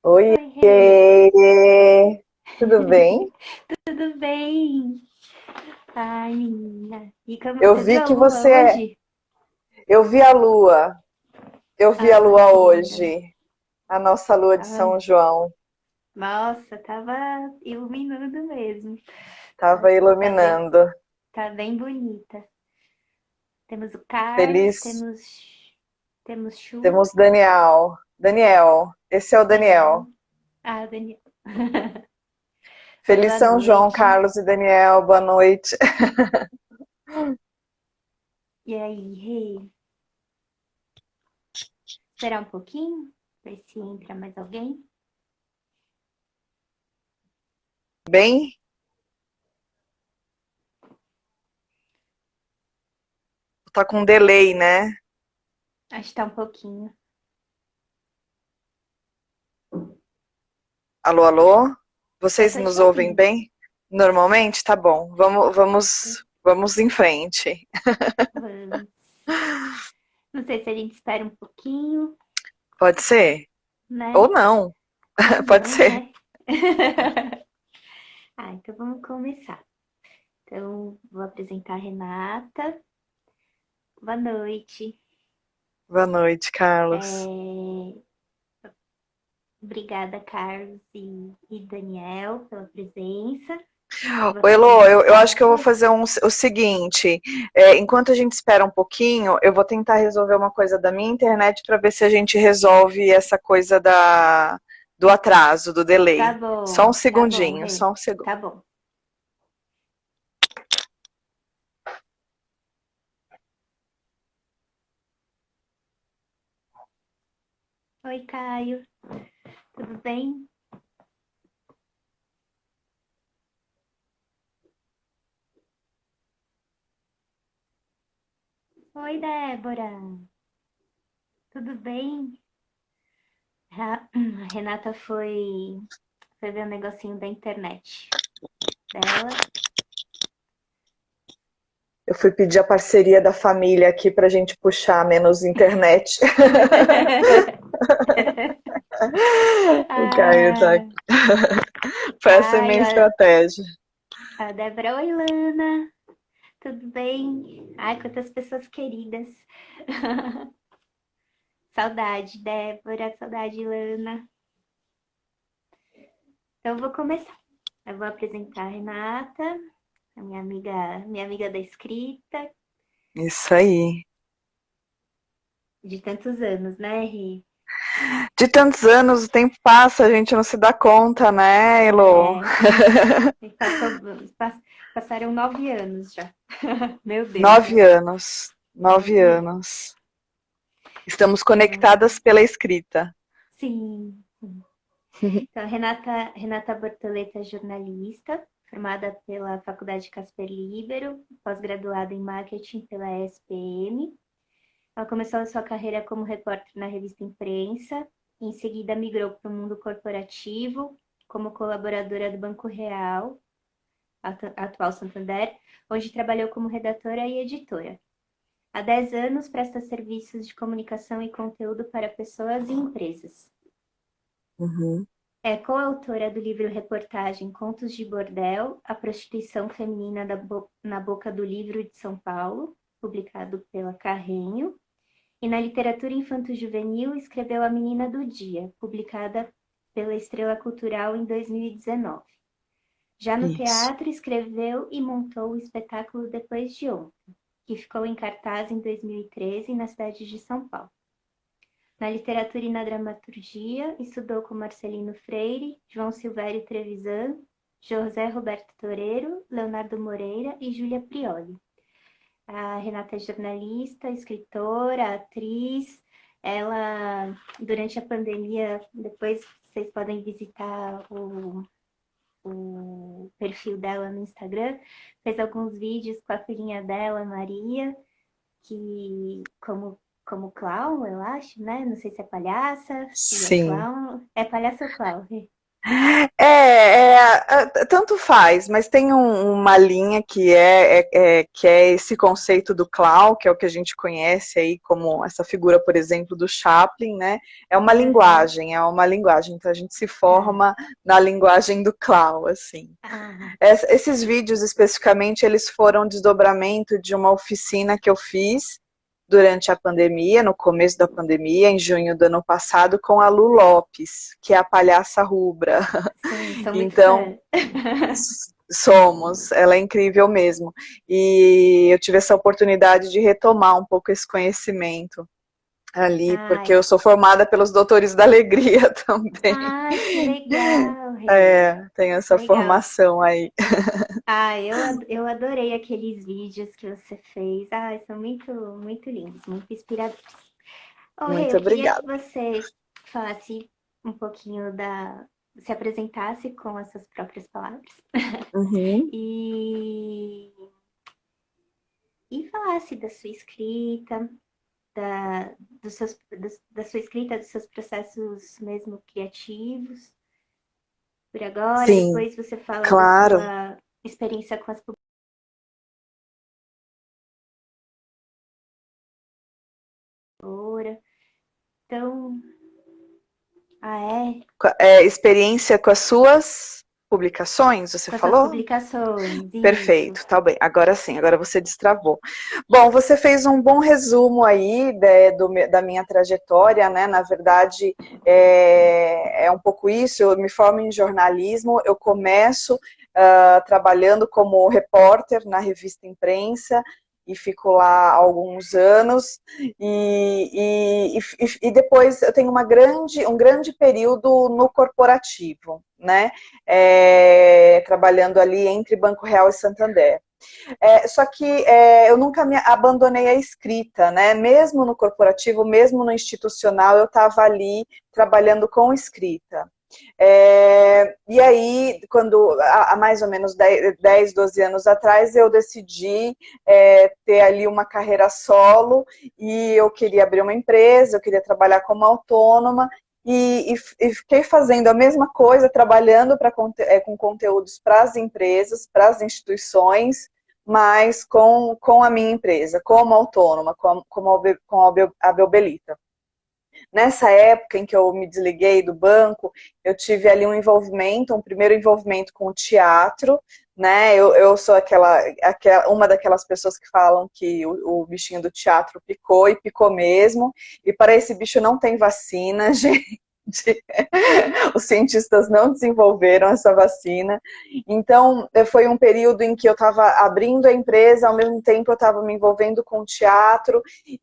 Oi, Oi, Rê. tudo bem? Tudo bem? Ai, menina. E como Eu você viu vi a que lua você, hoje? eu vi a lua, eu vi a Ai, lua que linda. hoje, a nossa lua de Tava... São João, Nossa, tava iluminando mesmo. tava Tá bem, iluminando. tá bem bonita. Temos o Carlos, Feliz, temos Chu, temos Daniel, esse é o Daniel. Daniel. Ah, Daniel. Oi, Feliz boa São João, noite. Carlos e Daniel, boa noite. E aí, Rê? Esperar um pouquinho? Ver se entra mais alguém. Bem, tá com delay, né? Acho que tá um pouquinho. Alô, alô? Eu Vocês tô te nos ouvem ouvindo. bem? Normalmente? Tá bom, vamos em frente. Vamos. Não sei se a gente espera um pouquinho, Pode ser? Ou né? não, Ou pode não, ser. né? Então vamos começar. Então, vou apresentar a Renata. Boa noite. Boa noite, Carlos. É, Obrigada, Carlos e Daniel, pela presença. Eu vou Oi, fazer Elô, uma eu acho que eu vou prova. fazer o seguinte: enquanto a gente espera um pouquinho, eu vou tentar resolver uma coisa da minha internet para ver se a gente resolve essa coisa do atraso, do delay. Só um Tá bom, segundinho, Rê. só um segundo. Tá bom. Oi, Caio. Tudo bem? Oi, Débora. Tudo bem? A Renata foi ver um negocinho da internet dela. Eu fui pedir a parceria da família aqui para a gente puxar menos internet. O Caio tá aqui. Ah, e Foi essa a minha Caio, estratégia. a Débora. Oi, Lana. Tudo bem? Ai, quantas pessoas queridas. Saudade, Débora. Saudade, Lana. Então, eu vou começar. Eu vou apresentar a Renata, a minha amiga da escrita, Isso aí. de tantos anos, né, Ri? De tantos anos, o tempo passa, a gente não se dá conta, né, Elo? É, e passaram 9 anos já. Meu Deus, Nove né? anos. 9 anos. Anos. Estamos Então, conectadas pela escrita. sim. Então, Renata Bortoleta é jornalista, formada pela Faculdade Casper Libero, pós-graduada em marketing pela ESPM. Ela começou a sua carreira como repórter na revista Imprensa, e em seguida migrou para o mundo corporativo, como colaboradora do Banco Real, atual Santander, onde trabalhou como redatora e editora. Há 10 anos presta serviços de comunicação e conteúdo para pessoas e empresas. Uhum. É coautora do livro reportagem Contos de Bordel, A Prostituição Feminina na Boca do Livro de São Paulo, publicado pela Carrenho. E na literatura infanto-juvenil escreveu A Menina do Dia, publicada pela Estrela Cultural em 2019. Já no Isso. teatro, escreveu e montou o espetáculo Depois de Ontem, que ficou em cartaz em 2013 na cidade de São Paulo. Na literatura e na dramaturgia, estudou com Marcelino Freire, João Silvério Trevisan, José Roberto Toreiro, Leonardo Moreira e Júlia Prioli. A Renata é jornalista, escritora, atriz. Ela, durante a pandemia, depois vocês podem visitar o perfil dela no Instagram, fez alguns vídeos com a filhinha dela, Maria, que como clown, eu acho, né? Não sei se é palhaça, se é Sim. clown. É palhaça ou clown? Tanto faz, mas tem uma linha que é esse conceito do clown, que é o que a gente conhece aí como essa figura, por exemplo, do Chaplin, né? Uhum. É uma linguagem, então a gente se Ah, forma na linguagem do clown, assim. ah, Esses vídeos especificamente, eles foram desdobramento de uma oficina que eu fiz durante a pandemia, no começo da pandemia, em junho do ano passado, com a Lu Lopes, que é a palhaça rubra. sim, sou muito Então, fã. somos, ela é incrível mesmo. E eu tive essa oportunidade de retomar um pouco esse conhecimento ali, porque Ai, eu sou formada pelos Doutores da Alegria também. ai, que legal, Rê. Tenho Que essa legal. formação aí. Ah, eu adorei aqueles vídeos que você fez. Ai, são muito, muito lindos, muito inspiradores. Oh, Rê, Muito eu queria que obrigada. você falasse um pouquinho se apresentasse com as suas próprias palavras Uhum. e, e falasse da sua escrita, da sua escrita, dos seus processos mesmo criativos, por agora. Sim, Depois você fala da claro. sua experiência com as publicadoras. Então, é, Experiência com as suas publicações, você com as suas falou? publicações, isso. Perfeito, tá bem. Agora sim, agora você destravou. Bom, você fez um bom resumo aí da minha trajetória, né? Na verdade, é um pouco isso. Eu me formo em jornalismo, eu começo trabalhando como repórter na revista Imprensa e fico lá há alguns anos. E depois eu tenho um grande período no corporativo, né? Trabalhando ali entre Banco Real e Santander. Só que eu nunca me abandonei a escrita, né? Mesmo no corporativo, mesmo no institucional, eu estava ali trabalhando com escrita. E aí, há mais ou menos 10, 12 anos atrás, eu decidi ter ali uma carreira solo e eu queria abrir uma empresa, eu queria trabalhar como autônoma e fiquei fazendo a mesma coisa, trabalhando com conteúdos para as empresas, para as instituições, mas com a minha empresa, como autônoma, com a Belbelita. Nessa época em que eu me desliguei do banco, eu tive ali um primeiro envolvimento com o teatro, né? Eu sou uma daquelas pessoas que falam que o bichinho do teatro picou e picou mesmo, e para esse bicho não tem vacina, gente. Os cientistas não desenvolveram essa vacina. Então, foi um período em que eu estava abrindo a empresa, ao mesmo tempo eu estava me envolvendo com teatro e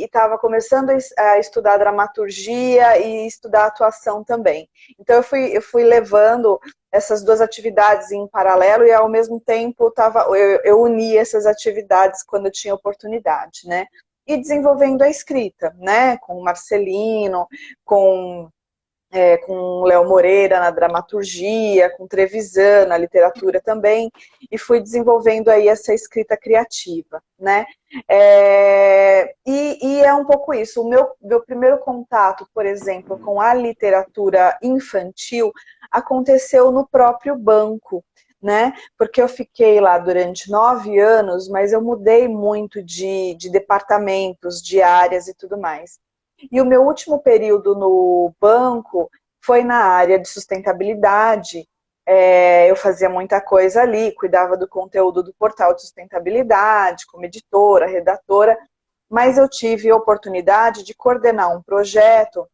estava começando a estudar dramaturgia e estudar atuação também. Então, eu fui levando essas duas atividades em paralelo e, ao mesmo tempo, eu unia essas atividades quando eu tinha oportunidade, né? E desenvolvendo a escrita, né? Com o Marcelino, com com o Léo Moreira na dramaturgia, com Trevisan na literatura também, e fui desenvolvendo aí essa escrita criativa, né? E é um pouco isso. O meu primeiro contato, por exemplo, com a literatura infantil aconteceu no próprio banco, né? Porque eu fiquei lá durante 9 anos, mas eu mudei muito de departamentos, de áreas e tudo mais. E o meu último período no banco foi na área de sustentabilidade. Eu fazia muita coisa ali, cuidava do conteúdo do portal de sustentabilidade, como editora, redatora, mas eu tive a oportunidade de coordenar um projeto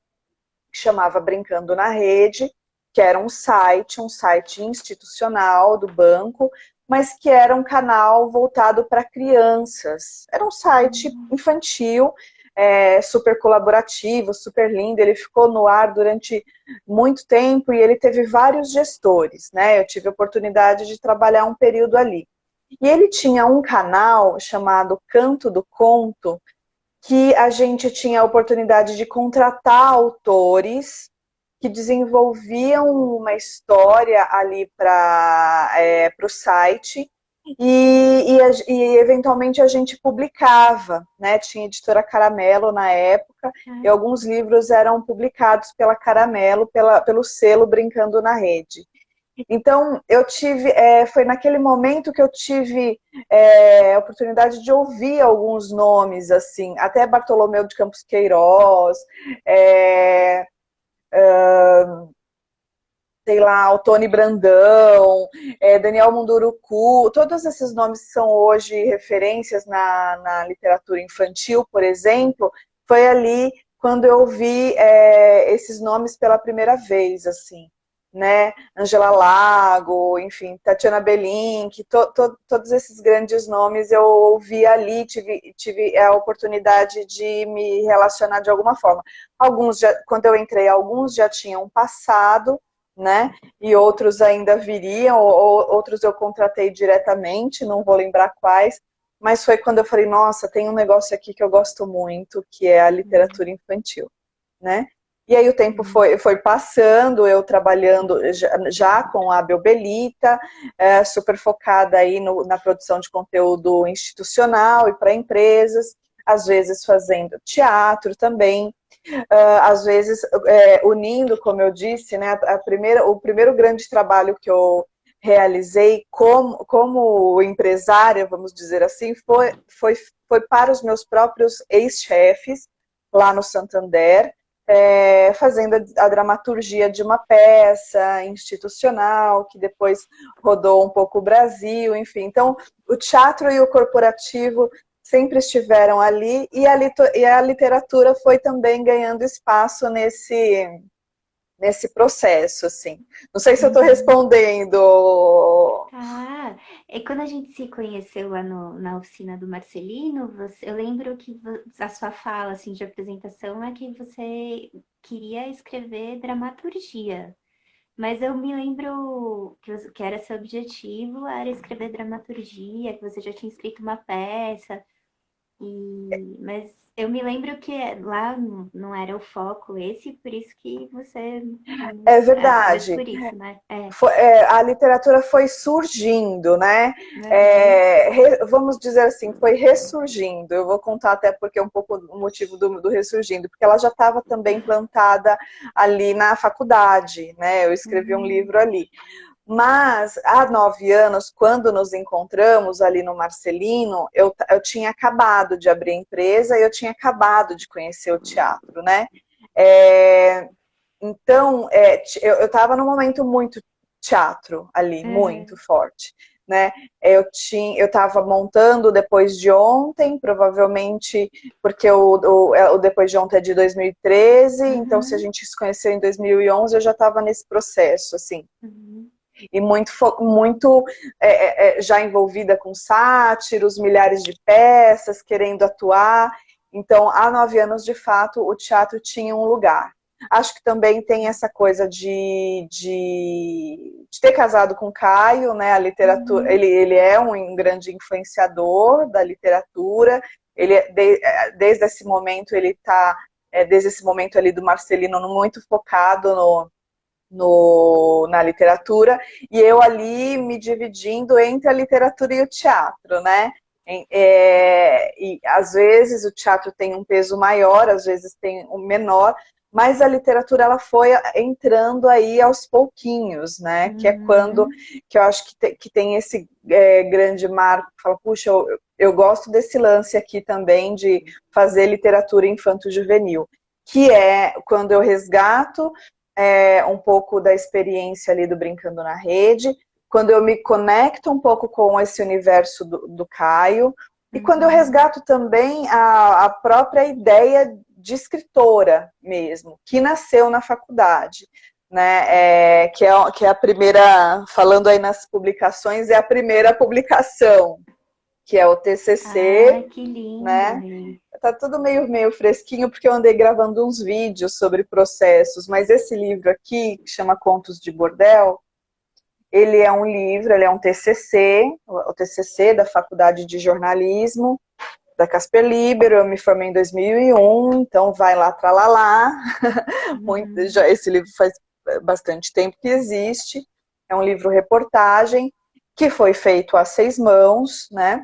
que chamava Brincando na Rede, que era um site institucional do banco, mas que era um canal voltado para crianças. Era um site infantil, super colaborativo, super lindo. Ele ficou no ar durante muito tempo e ele teve vários gestores, né? Eu tive a oportunidade de trabalhar um período ali. E ele tinha um canal chamado Canto do Conto, que a gente tinha a oportunidade de contratar autores que desenvolviam uma história ali para o site E eventualmente a gente publicava, né? Tinha editora Caramelo na época, e alguns livros eram publicados pela Caramelo, pelo selo Brincando na Rede. Então, foi naquele momento que eu tive a oportunidade de ouvir alguns nomes, assim, até Bartolomeu de Campos Queiroz, sei lá, Altone Brandão, Daniel Munduruku, todos esses nomes são hoje referências na literatura infantil, por exemplo, foi ali quando eu ouvi esses nomes pela primeira vez, assim, né? Angela Lago, enfim, Tatiana Belink, todos esses grandes nomes eu ouvi ali, tive a oportunidade de me relacionar de alguma forma. Quando eu entrei, alguns já tinham passado, né? E outros ainda viriam, ou outros eu contratei diretamente, não vou lembrar quais, mas foi quando eu falei, nossa, tem um negócio aqui que eu gosto muito, que é a literatura infantil, né? E aí o tempo foi passando, eu trabalhando já com a Belbelita, super focada aí na produção de conteúdo institucional e para empresas, às vezes fazendo teatro também, às vezes unindo, como eu disse, né, o primeiro grande trabalho que eu realizei como empresária, vamos dizer assim, foi para os meus próprios ex-chefes lá no Santander, fazendo a dramaturgia de uma peça institucional, que depois rodou um pouco o Brasil, enfim. Então, o teatro e o corporativo sempre estiveram ali, e a literatura foi também ganhando espaço nesse processo, assim. Não sei se eu estou respondendo. E quando a gente se conheceu lá na oficina do Marcelino, eu lembro que a sua fala assim, de apresentação é que você queria escrever dramaturgia. Mas eu me lembro que era seu objetivo, era escrever dramaturgia, que você já tinha escrito uma peça. Mas eu me lembro que lá não era o foco esse, por isso que você. É Talvez verdade. por isso, né? A literatura foi surgindo, né? Vamos dizer assim, foi ressurgindo. Eu vou contar até porque é um pouco o motivo do ressurgindo, porque ela já estava também plantada ali na faculdade, né? Eu escrevi um livro ali. Mas, há 9 anos, quando nos encontramos ali no Marcelino, eu tinha acabado de abrir a empresa e eu tinha acabado de conhecer o teatro, né? Então, eu estava num momento muito teatro ali, muito forte, né? Eu estava montando Depois de Ontem, provavelmente, porque o Depois de Ontem é de 2013, então se a gente se conheceu em 2011, eu já estava nesse processo, assim. E muito já envolvida com sátiros, milhares de peças, querendo atuar. Então, há 9 anos, de fato, o teatro tinha um lugar. Acho que também tem essa coisa de ter casado com o Caio, né? A literatura, ele é um grande influenciador da literatura. Desde esse momento ele está, desde esse momento ali do Marcelino, muito focado na literatura, e eu ali me dividindo entre a literatura e o teatro, né? E às vezes o teatro tem um peso maior, às vezes tem um menor, mas a literatura ela foi entrando aí aos pouquinhos, né? Que é quando que eu acho que tem esse grande marco, que fala, puxa, eu gosto desse lance aqui também de fazer literatura infanto-juvenil, que é quando eu resgato um pouco da experiência ali do Brincando na Rede, quando eu me conecto um pouco com esse universo do Caio, e quando eu resgato também a própria ideia de escritora mesmo, que nasceu na faculdade, né? Que é a primeira, falando aí nas publicações, é a primeira publicação, que é o TCC, que lindo, né? Tá tudo meio fresquinho, porque eu andei gravando uns vídeos sobre processos, mas esse livro aqui, que chama Contos de Bordel, ele é um livro, ele é um TCC, o TCC da Faculdade de Jornalismo, da Casper Libero. Eu me formei em 2001, então vai lá, tralalá. Esse livro faz bastante tempo que existe, é um livro-reportagem, que foi feito a 6 mãos, né?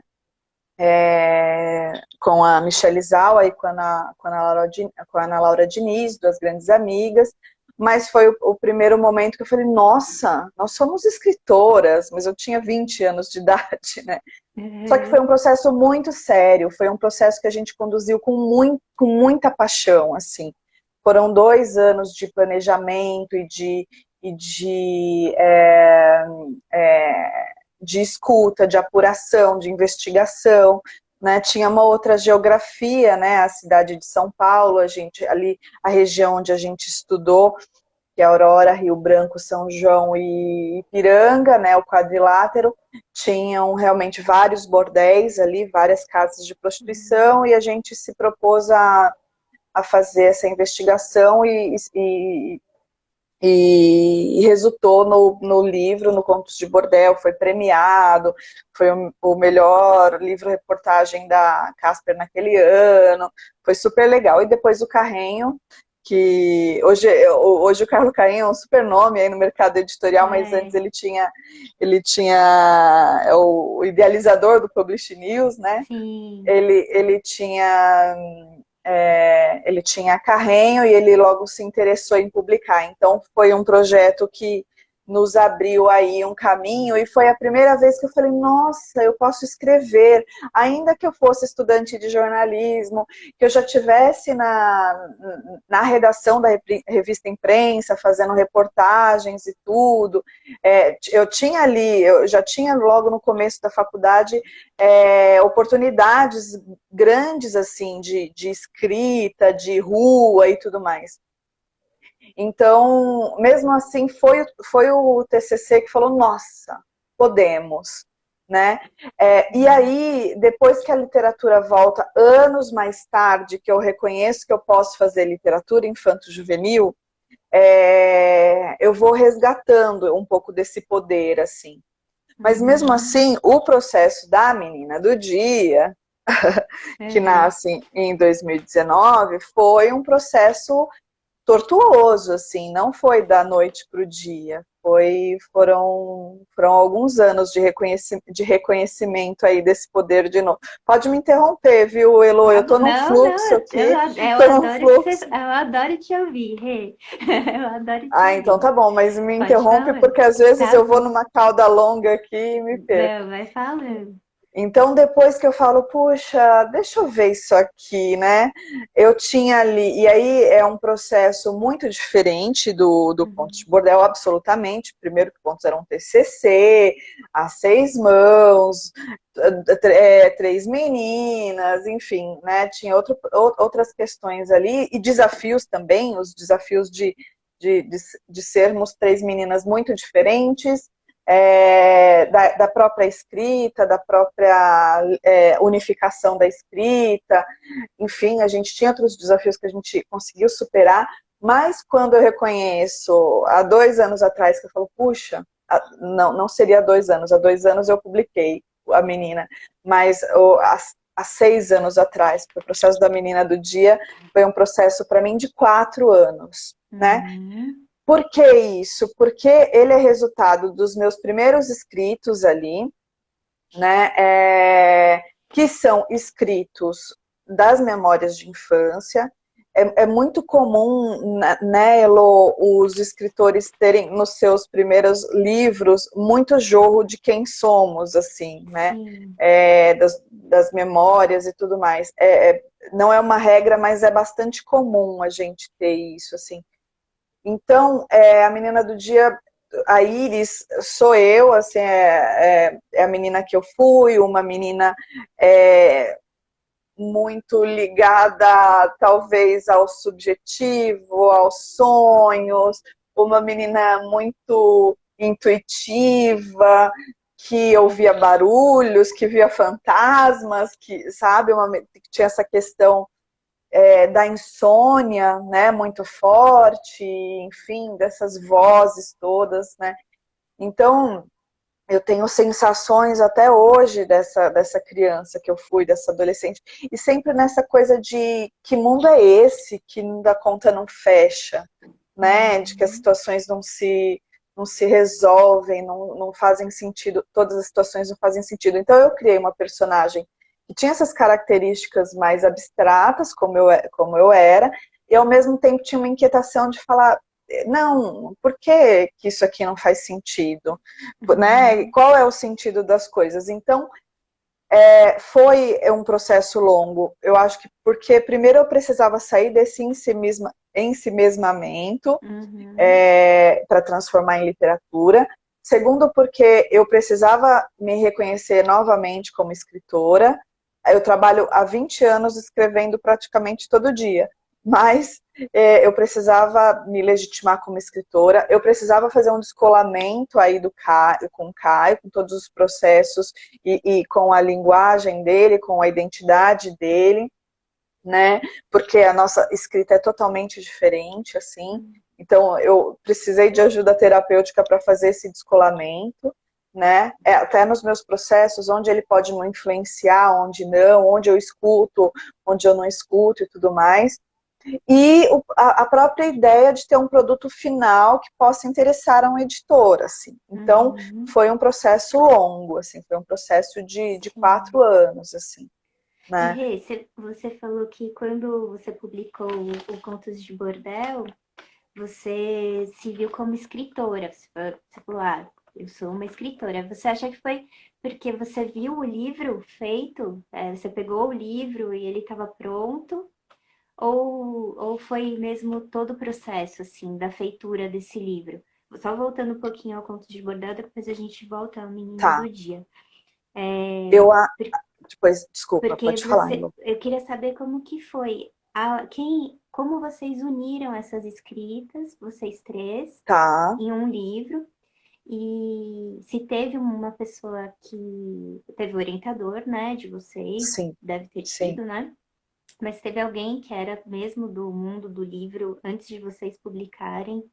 Com a Michelle Zau e com a Ana Laura Diniz, duas grandes amigas, mas foi o primeiro momento que eu falei, nossa, nós somos escritoras, mas eu tinha 20 anos de idade, né? Só que foi um processo muito sério, foi um processo que a gente conduziu com muita paixão, assim. Foram 2 anos de planejamento de escuta, de apuração, de investigação, né? Tinha uma outra geografia, né? A cidade de São Paulo, a região onde a gente estudou, que é Aurora, Rio Branco, São João e Ipiranga, né? O quadrilátero, tinham realmente vários bordéis ali, várias casas de prostituição, e a gente se propôs a fazer essa investigação e resultou no livro, no Contos de Bordel, foi premiado, foi o melhor livro-reportagem da Casper naquele ano, foi super legal. E depois o Carrenho, que hoje o Carlos Carrenho é um super nome aí no mercado editorial, mas antes ele tinha o idealizador do Publish News, né? Sim. Ele tinha Carrenho e ele logo se interessou em publicar. Então foi um projeto que nos abriu aí um caminho e foi a primeira vez que eu falei, nossa, eu posso escrever, ainda que eu fosse estudante de jornalismo, que eu já tivesse na redação da revista Imprensa, fazendo reportagens e tudo. Eu já tinha logo no começo da faculdade oportunidades grandes assim de escrita, de rua e tudo mais. Então, mesmo assim, foi o TCC que falou, nossa, podemos, né? E aí, depois que a literatura volta, anos mais tarde, que eu reconheço que eu posso fazer literatura infanto-juvenil, eu vou resgatando um pouco desse poder, assim. Mas mesmo assim, o processo da Menina do Dia, que nasce em 2019, foi um processo tortuoso, assim, não foi da noite para o dia, foram alguns anos de reconhecimento aí desse poder de novo. Pode me interromper, viu, Elo? Eu tô num fluxo aqui. Eu adoro te ouvir, Rê. Eu adoro te ouvir. Então tá bom, mas me interrompe porque às vezes eu vou numa cauda longa aqui e me perco. Não, vai falando. Então, depois que eu falo, puxa, deixa eu ver isso aqui, né? Eu tinha ali, e aí é um processo muito diferente do Contos de Bordel, absolutamente. Primeiro que Contos eram TCC, a 6 mãos, 3 meninas, enfim, né? Tinha outras questões ali, e desafios também, os desafios de sermos 3 meninas muito diferentes, da própria escrita, da própria unificação da escrita, enfim, a gente tinha outros desafios que a gente conseguiu superar, mas quando eu reconheço, há 2 anos atrás, que eu falo, puxa, não seria há 2 anos, há 2 anos eu publiquei a Menina, mas há 6 anos atrás, o processo da Menina do Dia foi um processo para mim de 4 anos, né? Por que isso? Porque ele é resultado dos meus primeiros escritos ali, né? Que são escritos das memórias de infância. É muito comum, né, Elo, os escritores terem nos seus primeiros livros muito jorro de quem somos, assim, né? Das memórias e tudo mais. Não é uma regra, mas é bastante comum a gente ter isso, assim. Então, a Menina do Dia, a Iris, sou eu, assim, é a menina que eu fui, uma menina muito ligada, talvez, ao subjetivo, aos sonhos, uma menina muito intuitiva, que ouvia barulhos, que via fantasmas, que, sabe, que tinha essa questão da insônia, né, muito forte, enfim, dessas vozes todas, né. Então, eu tenho sensações até hoje dessa criança que eu fui, dessa adolescente, e sempre nessa coisa de que mundo é esse, que a conta não fecha, né, de que as situações não se resolvem, não fazem sentido, todas as situações não fazem sentido. Então eu criei uma personagem que tinha essas características mais abstratas, como eu era, e ao mesmo tempo tinha uma inquietação de falar, não, por que isso aqui não faz sentido? Né? Qual é o sentido das coisas? Então, foi um processo longo. Eu acho que porque primeiro eu precisava sair desse ensimesmamento para transformar em literatura. Segundo, porque eu precisava me reconhecer novamente como escritora. Eu trabalho há 20 anos escrevendo praticamente todo dia, mas eu precisava me legitimar como escritora, eu precisava fazer um descolamento aí com o Caio, com todos os processos e com a linguagem dele, com a identidade dele, né? Porque a nossa escrita é totalmente diferente, assim. Então, eu precisei de ajuda terapêutica para fazer esse descolamento, né? Até nos meus processos, onde ele pode me influenciar, onde não, onde eu escuto, onde eu não escuto e tudo mais. E a própria ideia de ter um produto final que possa interessar a um editor, assim. Então, foi um processo longo, assim, foi um processo de 4 anos, assim. E Né? Rê, você falou que quando você publicou o Contos de Bordel, você se viu como escritora. Você falou, eu sou uma escritora. Você acha que foi porque você viu o livro feito? Você pegou o livro e ele estava pronto? Ou foi mesmo todo o processo, assim, da feitura desse livro? Só voltando um pouquinho ao Contos de Bordel, depois a gente volta ao Menino Tá. do Dia. Eu, depois, desculpa, Porque pode falar, Elo. eu queria saber como que foi, como vocês uniram essas escritas, vocês três, Tá, em um livro, e se teve uma pessoa que teve o orientador, né, de vocês, sim, deve ter sim. tido, né? Mas teve alguém que era mesmo do mundo do livro antes de vocês publicarem,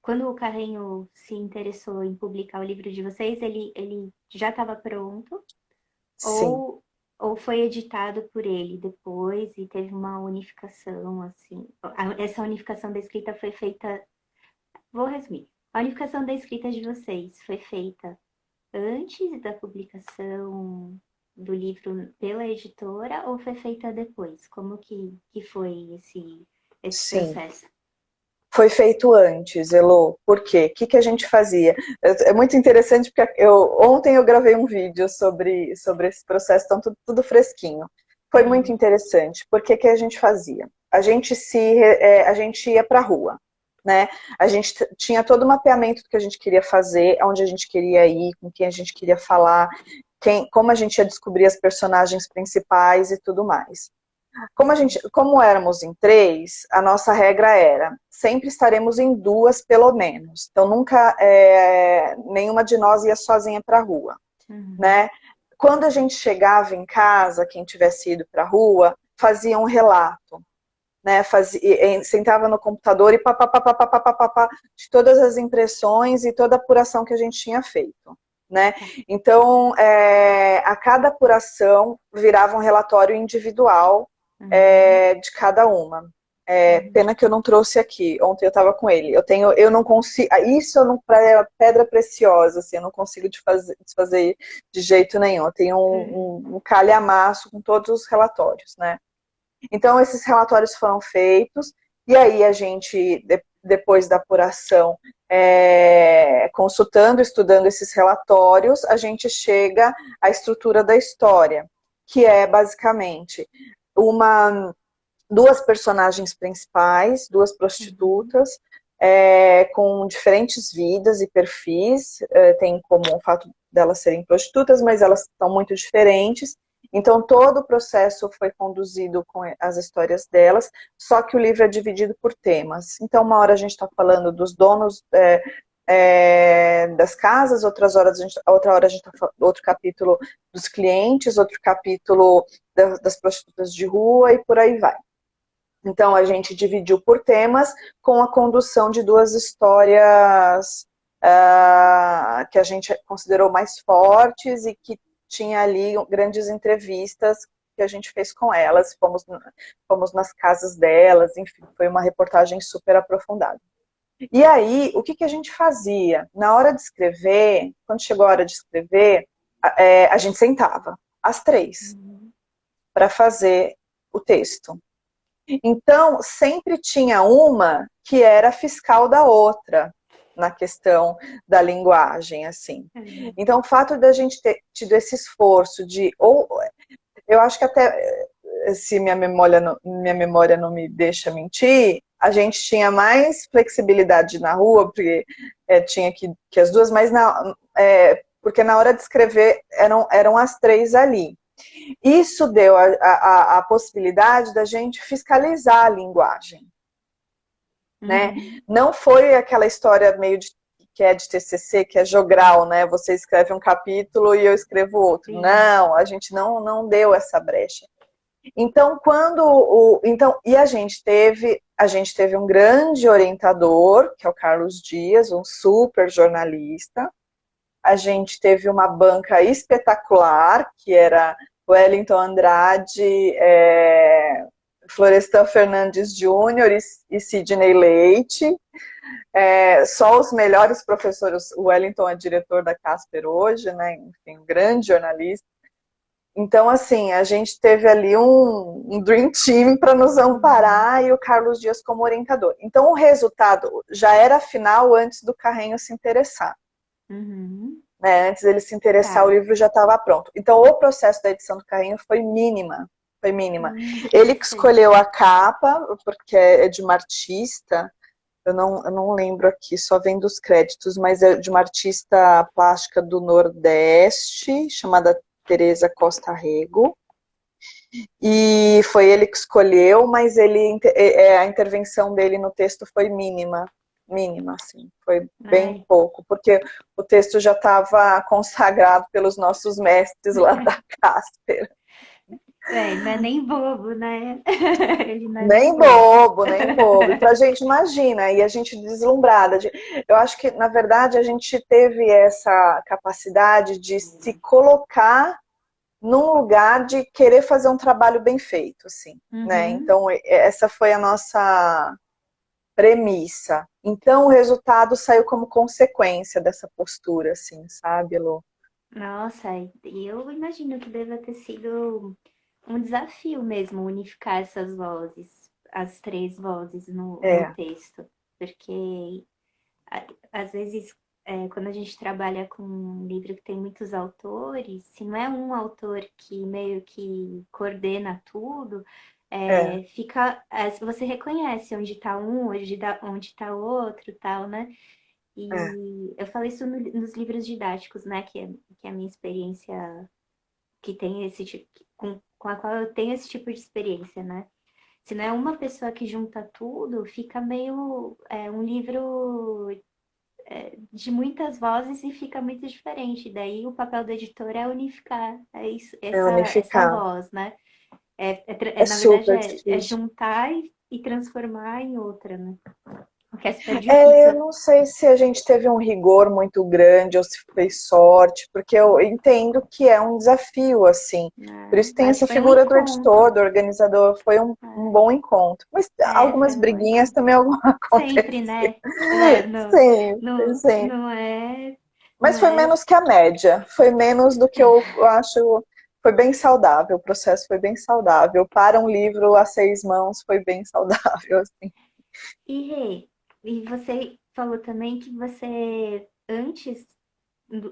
quando o Carrenho se interessou em publicar o livro de vocês, ele já estava pronto? Sim. Ou foi editado por ele depois e teve uma unificação, assim. Essa unificação da escrita foi feita. Vou resumir. A unificação da escrita de vocês foi feita antes da publicação do livro pela editora ou foi feita depois? Como que foi esse Sim. processo? Foi feito antes, Elo. Por quê? O que a gente fazia? É muito interessante porque ontem eu gravei um vídeo sobre esse processo, então tudo fresquinho. Foi muito interessante. Por que a gente fazia? A gente ia para a rua, né? A gente tinha todo o mapeamento do que a gente queria fazer, aonde a gente queria ir, com quem a gente queria falar, como a gente ia descobrir as personagens principais e tudo mais. Como éramos em 3, a nossa regra era sempre estaremos em 2 pelo menos. Então nunca nenhuma de nós ia sozinha para a rua, né? Quando a gente chegava em casa, quem tivesse ido para a rua fazia um relato, né? Sentava no computador e pá, de todas as impressões e toda a apuração que a gente tinha feito. Né? Então, a cada apuração virava um relatório individual de cada uma. Pena que eu não trouxe aqui. Ontem eu estava com ele. Eu não consigo. Isso é pedra preciosa, assim, eu não consigo desfazer de jeito nenhum. Eu tenho um calhamaço com todos os relatórios, né? Então, esses relatórios foram feitos, e aí a gente, depois da apuração, consultando, estudando esses relatórios, a gente chega à estrutura da história, que é basicamente duas personagens principais, duas prostitutas, com diferentes vidas e perfis, tem como o fato delas serem prostitutas, mas elas são muito diferentes. Então, todo o processo foi conduzido com as histórias delas, só que o livro é dividido por temas. Então, uma hora a gente está falando dos donos das casas, outra hora a gente está falando outro capítulo dos clientes, outro capítulo das prostitutas de rua e por aí vai. Então, a gente dividiu por temas com a condução de 2 histórias que a gente considerou mais fortes e que tinha ali grandes entrevistas que a gente fez com elas, fomos nas casas delas, enfim, foi uma reportagem super aprofundada. E aí, o que, que a gente fazia? Na hora de escrever, quando chegou a hora de escrever, a gente sentava, as três, para fazer o texto. Então, sempre tinha uma que era fiscal da outra, na questão da linguagem, assim. Então, o fato da gente ter tido esse esforço de... eu acho que até, se minha memória não me deixa mentir, a gente tinha mais flexibilidade na rua, porque tinha que as duas, mas porque na hora de escrever eram as três ali. Isso deu a possibilidade da gente fiscalizar a linguagem. Né? Não foi aquela história meio que é de TCC, que é jogral, né? Você escreve um capítulo e eu escrevo outro. Sim. Não, a gente não deu essa brecha. Então, e a gente teve um grande orientador, que é o Carlos Dias, um super jornalista. A gente teve uma banca espetacular, que era Wellington Andrade, Florestan Fernandes Júnior e Sidney Leite. Só os melhores professores. O Wellington é diretor da Casper hoje, né? Enfim, um grande jornalista. Então, assim, a gente teve ali um Dream Team para nos amparar e o Carlos Dias como orientador. Então, o resultado já era final antes do Carreño se interessar. Né? Antes dele se interessar, o livro já estava pronto. Então, o processo da edição do Carreño foi mínima. Foi mínima. Ele que escolheu a capa, porque é de uma artista, eu não lembro aqui, só vem dos créditos, mas é de uma artista plástica do Nordeste, chamada Teresa Costa Rego, e foi ele que escolheu, mas a intervenção dele no texto foi mínima, assim, foi bem pouco, porque o texto já estava consagrado pelos nossos mestres lá da Casper. Não é nem bobo, né? Ele não é nem bobo. E pra gente, imagina, e a gente deslumbrada. Eu acho que, na verdade, a gente teve essa capacidade de se colocar num lugar de querer fazer um trabalho bem feito, assim, né? Então, essa foi a nossa premissa. Então, o resultado saiu como consequência dessa postura, assim, sabe, Lu? Nossa, eu imagino que deva ter sido um desafio mesmo unificar essas vozes, as três vozes no texto, porque às vezes quando a gente trabalha com um livro que tem muitos autores, se não é um autor que meio que coordena tudo, você reconhece onde está um, onde está outro, tal, né? E eu falei isso nos livros didáticos, né? Que é a minha experiência, que tem esse tipo, com a qual eu tenho esse tipo de experiência, né? Se não é uma pessoa que junta tudo, fica meio um livro de muitas vozes e fica muito diferente. Daí o papel do editor é unificar essa voz, né? Na verdade, é juntar e transformar em outra, né? Porque é super difícil. Eu não sei se a gente teve um rigor muito grande ou se foi sorte, porque eu entendo que é um desafio, assim. Por isso tem essa figura do editor, do organizador, foi um bom encontro. Mas algumas briguinhas também acontecem. Sempre, né? Sim. Não é... Mas foi menos que a média, foi menos do que eu acho... Foi bem saudável, o processo foi bem saudável. Para um livro a 6 mãos, foi bem saudável, assim. E, Rê, e você falou também que você, antes,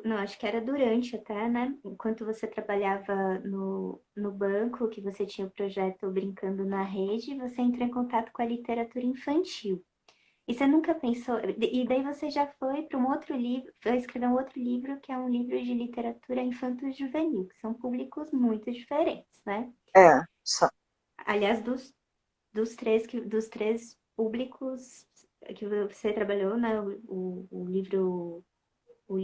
não, acho que era durante até, né? Enquanto você trabalhava no banco, que você tinha o projeto Brincando na Rede, você entrou em contato com a literatura infantil. E você nunca pensou... E daí você já foi para um outro livro, foi escrever um outro livro, que é um livro de literatura infanto-juvenil, que são públicos muito diferentes, né? Só. Aliás, dos três públicos que você trabalhou, né? O livro o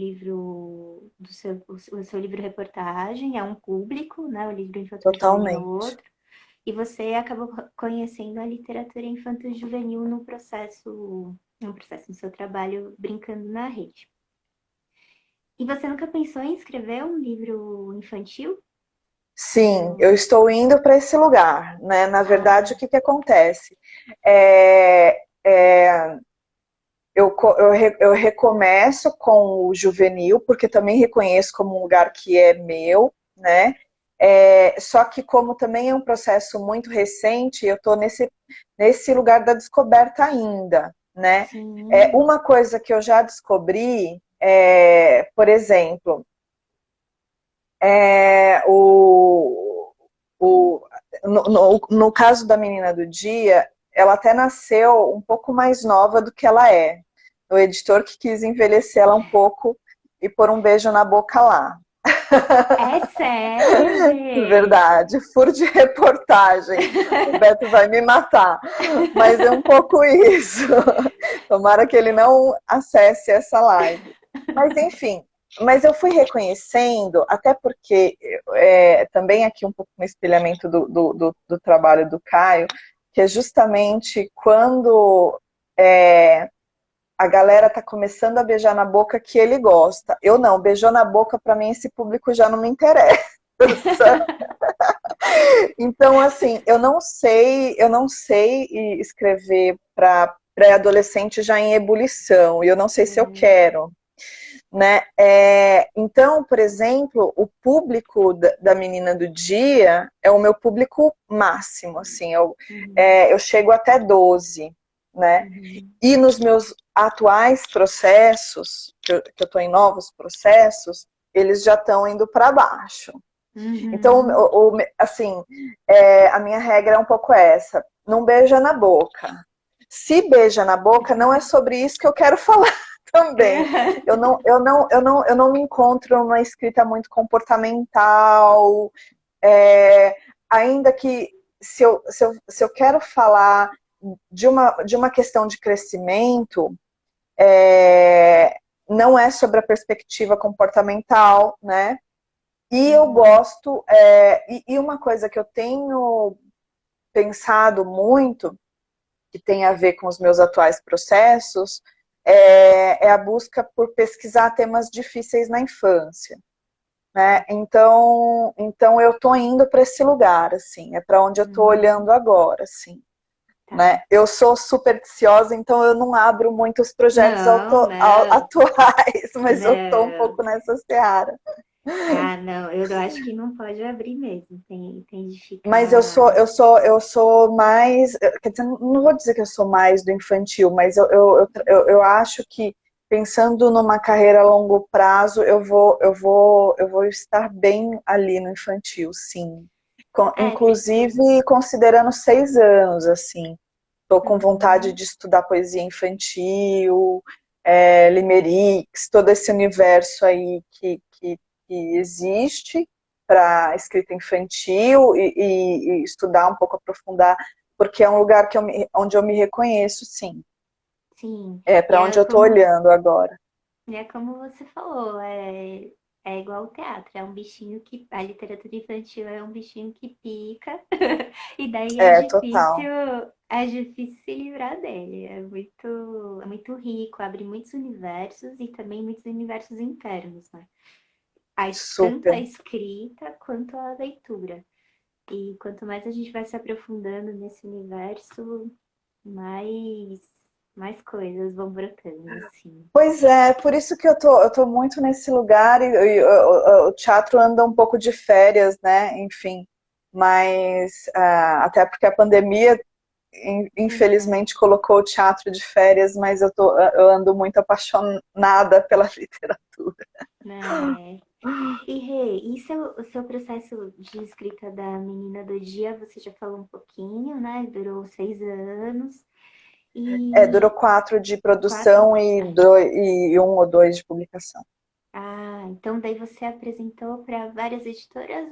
seu livro reportagem é um público, né? O livro infanto-juvenil é outro. E você acabou conhecendo a literatura infanto-juvenil no seu trabalho Brincando na Rede. E você nunca pensou em escrever um livro infantil? Sim, eu estou indo para esse lugar, né? Na verdade, o que acontece? eu recomeço com o juvenil, porque também reconheço como um lugar que é meu, né? Só que como também é um processo muito recente, eu estou nesse lugar da descoberta ainda, né? Sim. Uma coisa que eu já descobri, por exemplo, no caso da menina do dia, ela até nasceu um pouco mais nova do que ela é. O editor que quis envelhecer ela um pouco e pôr um beijo na boca lá. É sério, Rê? Verdade, furo de reportagem. O Beto vai me matar. Mas é um pouco isso. Tomara que ele não acesse essa live. Mas enfim, mas eu fui reconhecendo, até porque também aqui um pouco no espelhamento do trabalho do Caio, que é justamente quando a galera tá começando a beijar na boca que ele gosta. Eu não, beijou na boca, para mim esse público já não me interessa. Então, assim, eu não sei escrever para pré-adolescente já em ebulição, e eu não sei se eu quero, né? Então, por exemplo, o público da menina do dia é o meu público máximo, assim, eu chego até 12, né? E nos meus atuais processos, que eu estou em novos processos, eles já estão indo para baixo. Então, assim, a minha regra é um pouco essa: não beija na boca. Se beija na boca, não é sobre isso que eu quero falar também. Eu não me encontro numa escrita muito comportamental, ainda que se eu quero falar de uma questão de crescimento, não é sobre a perspectiva comportamental, né? E eu gosto, e uma coisa que eu tenho pensado muito, que tem a ver com os meus atuais processos, é a busca por pesquisar temas difíceis na infância, né? Então eu estou indo para esse lugar, assim, é para onde eu estou olhando agora, assim. Tá. Né? Eu sou supersticiosa, então eu não abro muitos projetos atuais, mas eu estou um pouco nessa seara. Ah, não, eu acho que não pode abrir mesmo, tem de ficar... Mas eu sou mais, quer dizer, não vou dizer que eu sou mais do infantil, mas eu acho que pensando numa carreira a longo prazo, eu vou estar bem ali no infantil, sim. Inclusive considerando 6 anos, assim. Estou com vontade de estudar poesia infantil, limericks, todo esse universo aí que existe para escrita infantil e estudar um pouco, aprofundar, porque é um lugar onde eu me reconheço, sim. Sim. É para onde eu estou olhando agora. É como você falou, é igual o teatro, é um bichinho que... A literatura infantil é um bichinho que pica, e daí Total. é difícil se livrar dele. É muito rico, abre muitos universos e também muitos universos internos, né? Tanto a escrita quanto a leitura. E quanto mais a gente vai se aprofundando nesse universo, mais coisas vão brotando, assim. Pois é, por isso que eu tô muito nesse lugar e o teatro anda um pouco de férias, né? Enfim, mas até porque a pandemia, infelizmente, colocou o teatro de férias, mas eu ando muito apaixonada pela literatura. E Rê, o seu processo de escrita da Menina do Dia, você já falou um pouquinho, né? Durou 6 anos. Durou 4 de produção e 1 ou 2 de publicação. Ah, então daí você apresentou para várias editoras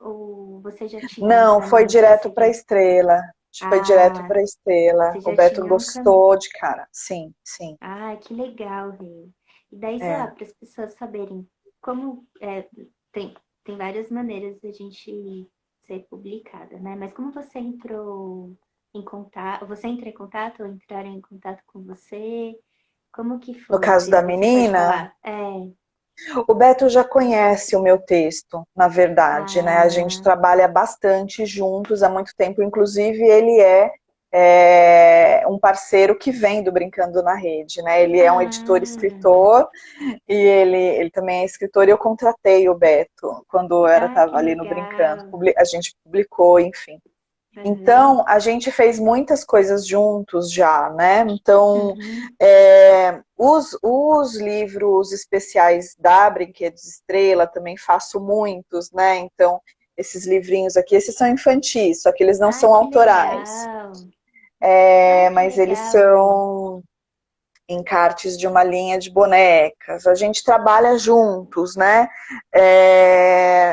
ou você já tinha um Não, foi caminho direto para a percebido? Estrela. Foi direto para a Estrela. Você O já Beto tinha um caminho. gostou de cara. Sim, sim. Ah, que legal, Rê. E daí, sei lá, para as pessoas saberem como tem, tem várias maneiras de a gente ser publicada, né? Mas como você entrou em contato, você entrou em contato ou entraram em contato com você? Como que No foi? caso Se da você pode menina, falar. o Beto já conhece o meu texto, na verdade, né? A gente trabalha bastante juntos há muito tempo. Inclusive, ele é um parceiro que vem do Brincando na Rede, né? Ele é um editor e escritor, e ele também é escritor, e eu contratei o Beto quando eu estava que ali no Brincando. legal. A gente publicou, enfim. Uhum. Então, a gente fez muitas coisas juntos já, né? Então, Uhum. os livros especiais da Brinquedos Estrela também faço muitos, né? Então, esses livrinhos aqui, esses são infantis, só que eles não Ai, são que autorais. legal. Ai, que Mas eles legal. são encartes de uma linha de bonecas. A gente trabalha juntos, né?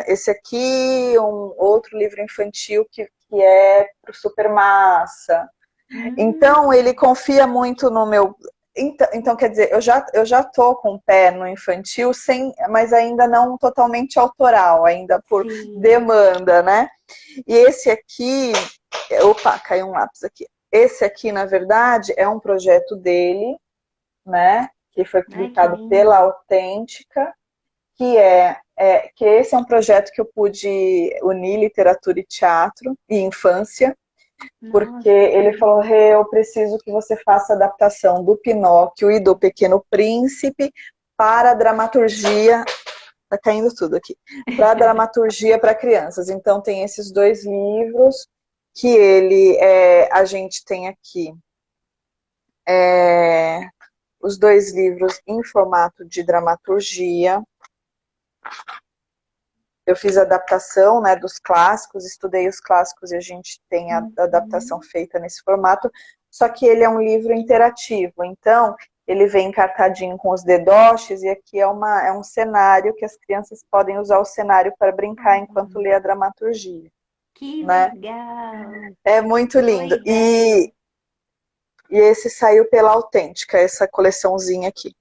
Esse aqui, um outro livro infantil que é para o Supermassa. Então, ele confia muito no meu... Então, quer dizer, eu já tô com o pé no infantil, mas ainda não totalmente autoral, ainda por Sim. demanda, né? E esse aqui... Opa, caiu um lápis aqui. Esse aqui, na verdade, é um projeto dele, né? Que foi Ai, que publicado pela lindo. Autêntica, que esse é um projeto que eu pude unir literatura e teatro e infância, porque Nossa, que ele falou: lindo. Rê, eu preciso que você faça a adaptação do Pinóquio e do Pequeno Príncipe para a dramaturgia. Tá caindo tudo aqui. Para a dramaturgia para crianças. Então tem esses dois livros que a gente tem aqui. Os dois livros em formato de dramaturgia. Eu fiz a adaptação, né, dos clássicos, estudei os clássicos e a gente tem a adaptação Uhum. feita nesse formato, só que ele é um livro interativo, então ele vem encartadinho com os dedoches e aqui é um cenário que as crianças podem usar o cenário para brincar enquanto lê a dramaturgia, Que né? legal. É muito Boa lindo. ideia. E esse saiu pela Autêntica, essa coleçãozinha aqui.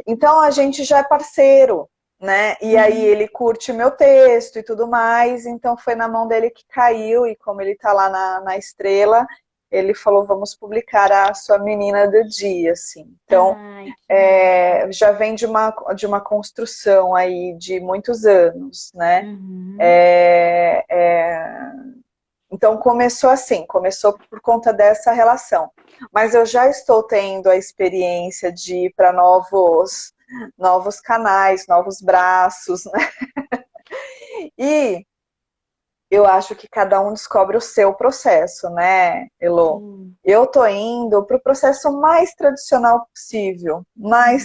Então a gente já é parceiro, né? E aí Uhum. ele curte meu texto e tudo mais, então foi na mão dele que caiu, e como ele tá lá na Estrela, ele falou: vamos publicar a sua menina do dia, assim. Então Ai, que massa. já vem de uma construção aí de muitos anos, né? Uhum. É, é, então começou assim, começou por conta dessa relação. Mas eu já estou tendo a experiência de ir para novos canais, novos braços, né? E eu acho que cada um descobre o seu processo, né, Elô? Sim. Eu tô indo para o processo mais Uhum.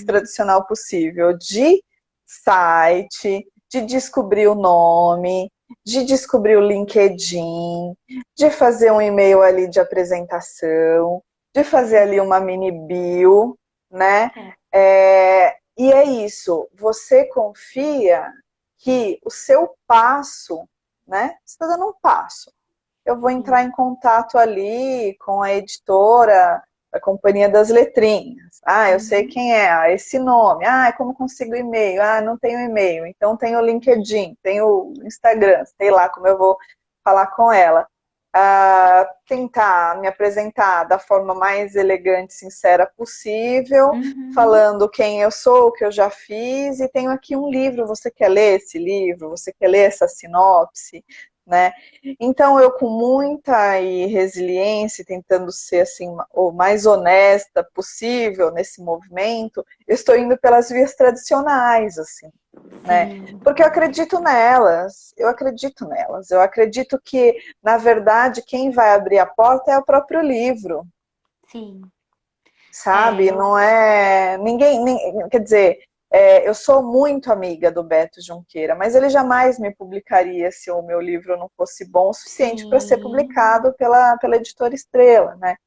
tradicional possível, de site, de descobrir o nome, de descobrir o LinkedIn, de fazer um e-mail ali de apresentação, de fazer ali uma Sim. mini bio, né? É. E é isso, você confia que o seu passo, né? Você está dando um passo. Eu vou entrar Sim. em contato ali com a editora da Companhia das Letrinhas. Ah, eu sei Uhum. quem é, esse nome. Ah, como consigo e-mail? Ah, não tenho e-mail. Então tem o LinkedIn, tem o Instagram, sei lá como eu vou falar com ela. Tentar me apresentar da forma mais elegante e sincera possível, Uhum. falando quem eu sou, o que eu já fiz, e tenho aqui um livro, você quer ler esse livro? Você quer ler essa sinopse? Né? Então eu, com muita resiliência, tentando ser assim o mais honesta possível nesse movimento, eu estou indo pelas vias tradicionais, assim, né? Sim. Porque eu acredito que, na verdade, quem vai abrir a porta é o próprio livro, Sim. sabe? Não é quer dizer, eu sou muito amiga do Beto Junqueira, mas ele jamais me publicaria se o meu livro não fosse bom o suficiente para ser Sim. publicado pela editora Estrela, né?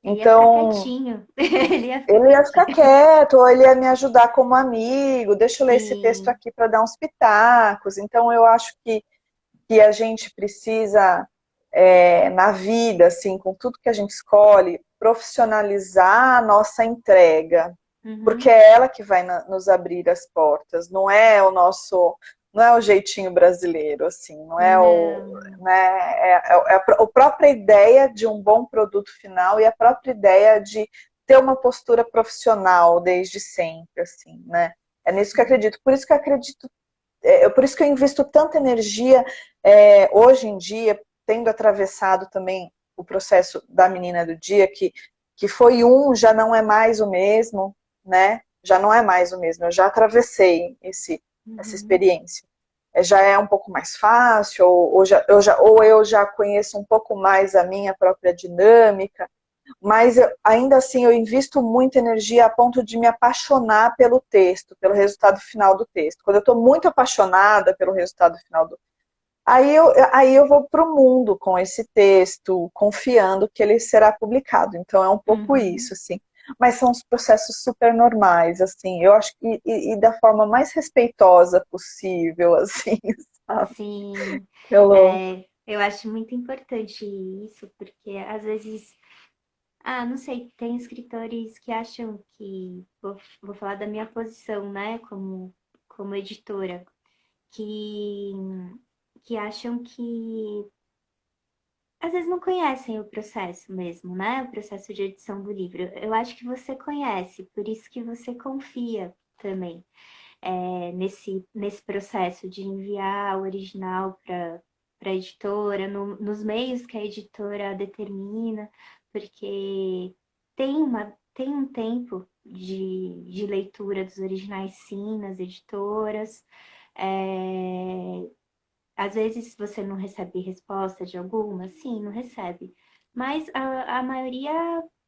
Ele ia ficar Então, quietinho. Ele ia ficar ele ia ficar quietinho. quieto, ou ele ia me ajudar como amigo, deixa eu ler esse texto Sim. aqui para dar uns pitacos. Então, eu acho que a gente precisa, na vida, assim, com tudo que a gente escolhe, profissionalizar a nossa entrega, porque Uhum. é ela que vai nos abrir as portas, não é o jeitinho brasileiro, assim, não é Não. né, a própria ideia de um bom produto final e a própria ideia de ter uma postura profissional desde sempre, assim, né? É nisso que eu Sim. acredito. Por isso que eu acredito, por isso que eu invisto tanta energia hoje em dia, tendo atravessado também o processo da menina do dia, que foi já não é mais o mesmo, né? Já não é mais o mesmo, eu já atravessei essa experiência. Já é um pouco mais fácil, ou eu já conheço um pouco mais a minha própria dinâmica, mas ainda assim eu invisto muita energia a ponto de me apaixonar pelo texto, pelo resultado final do texto. Quando eu estou muito apaixonada pelo resultado final do aí eu vou para o mundo com esse texto, confiando que ele será publicado. Então é um pouco isso, assim. Mas são os processos super normais, assim. Eu acho que e da forma mais respeitosa possível, assim, sabe? Sim, Pelo... eu acho muito importante isso, porque às vezes, não sei, tem escritores que acham que, vou falar da minha posição, né, como editora, que, que acham que às vezes não conhecem o processo mesmo, né? O processo de edição do livro. Eu acho que você conhece, por isso que você confia também nesse processo de enviar o original para a editora, nos meios que a editora determina, porque tem um tempo de leitura dos originais, sim, nas editoras. É, às vezes você não recebe resposta de alguma, sim, não recebe. Mas a maioria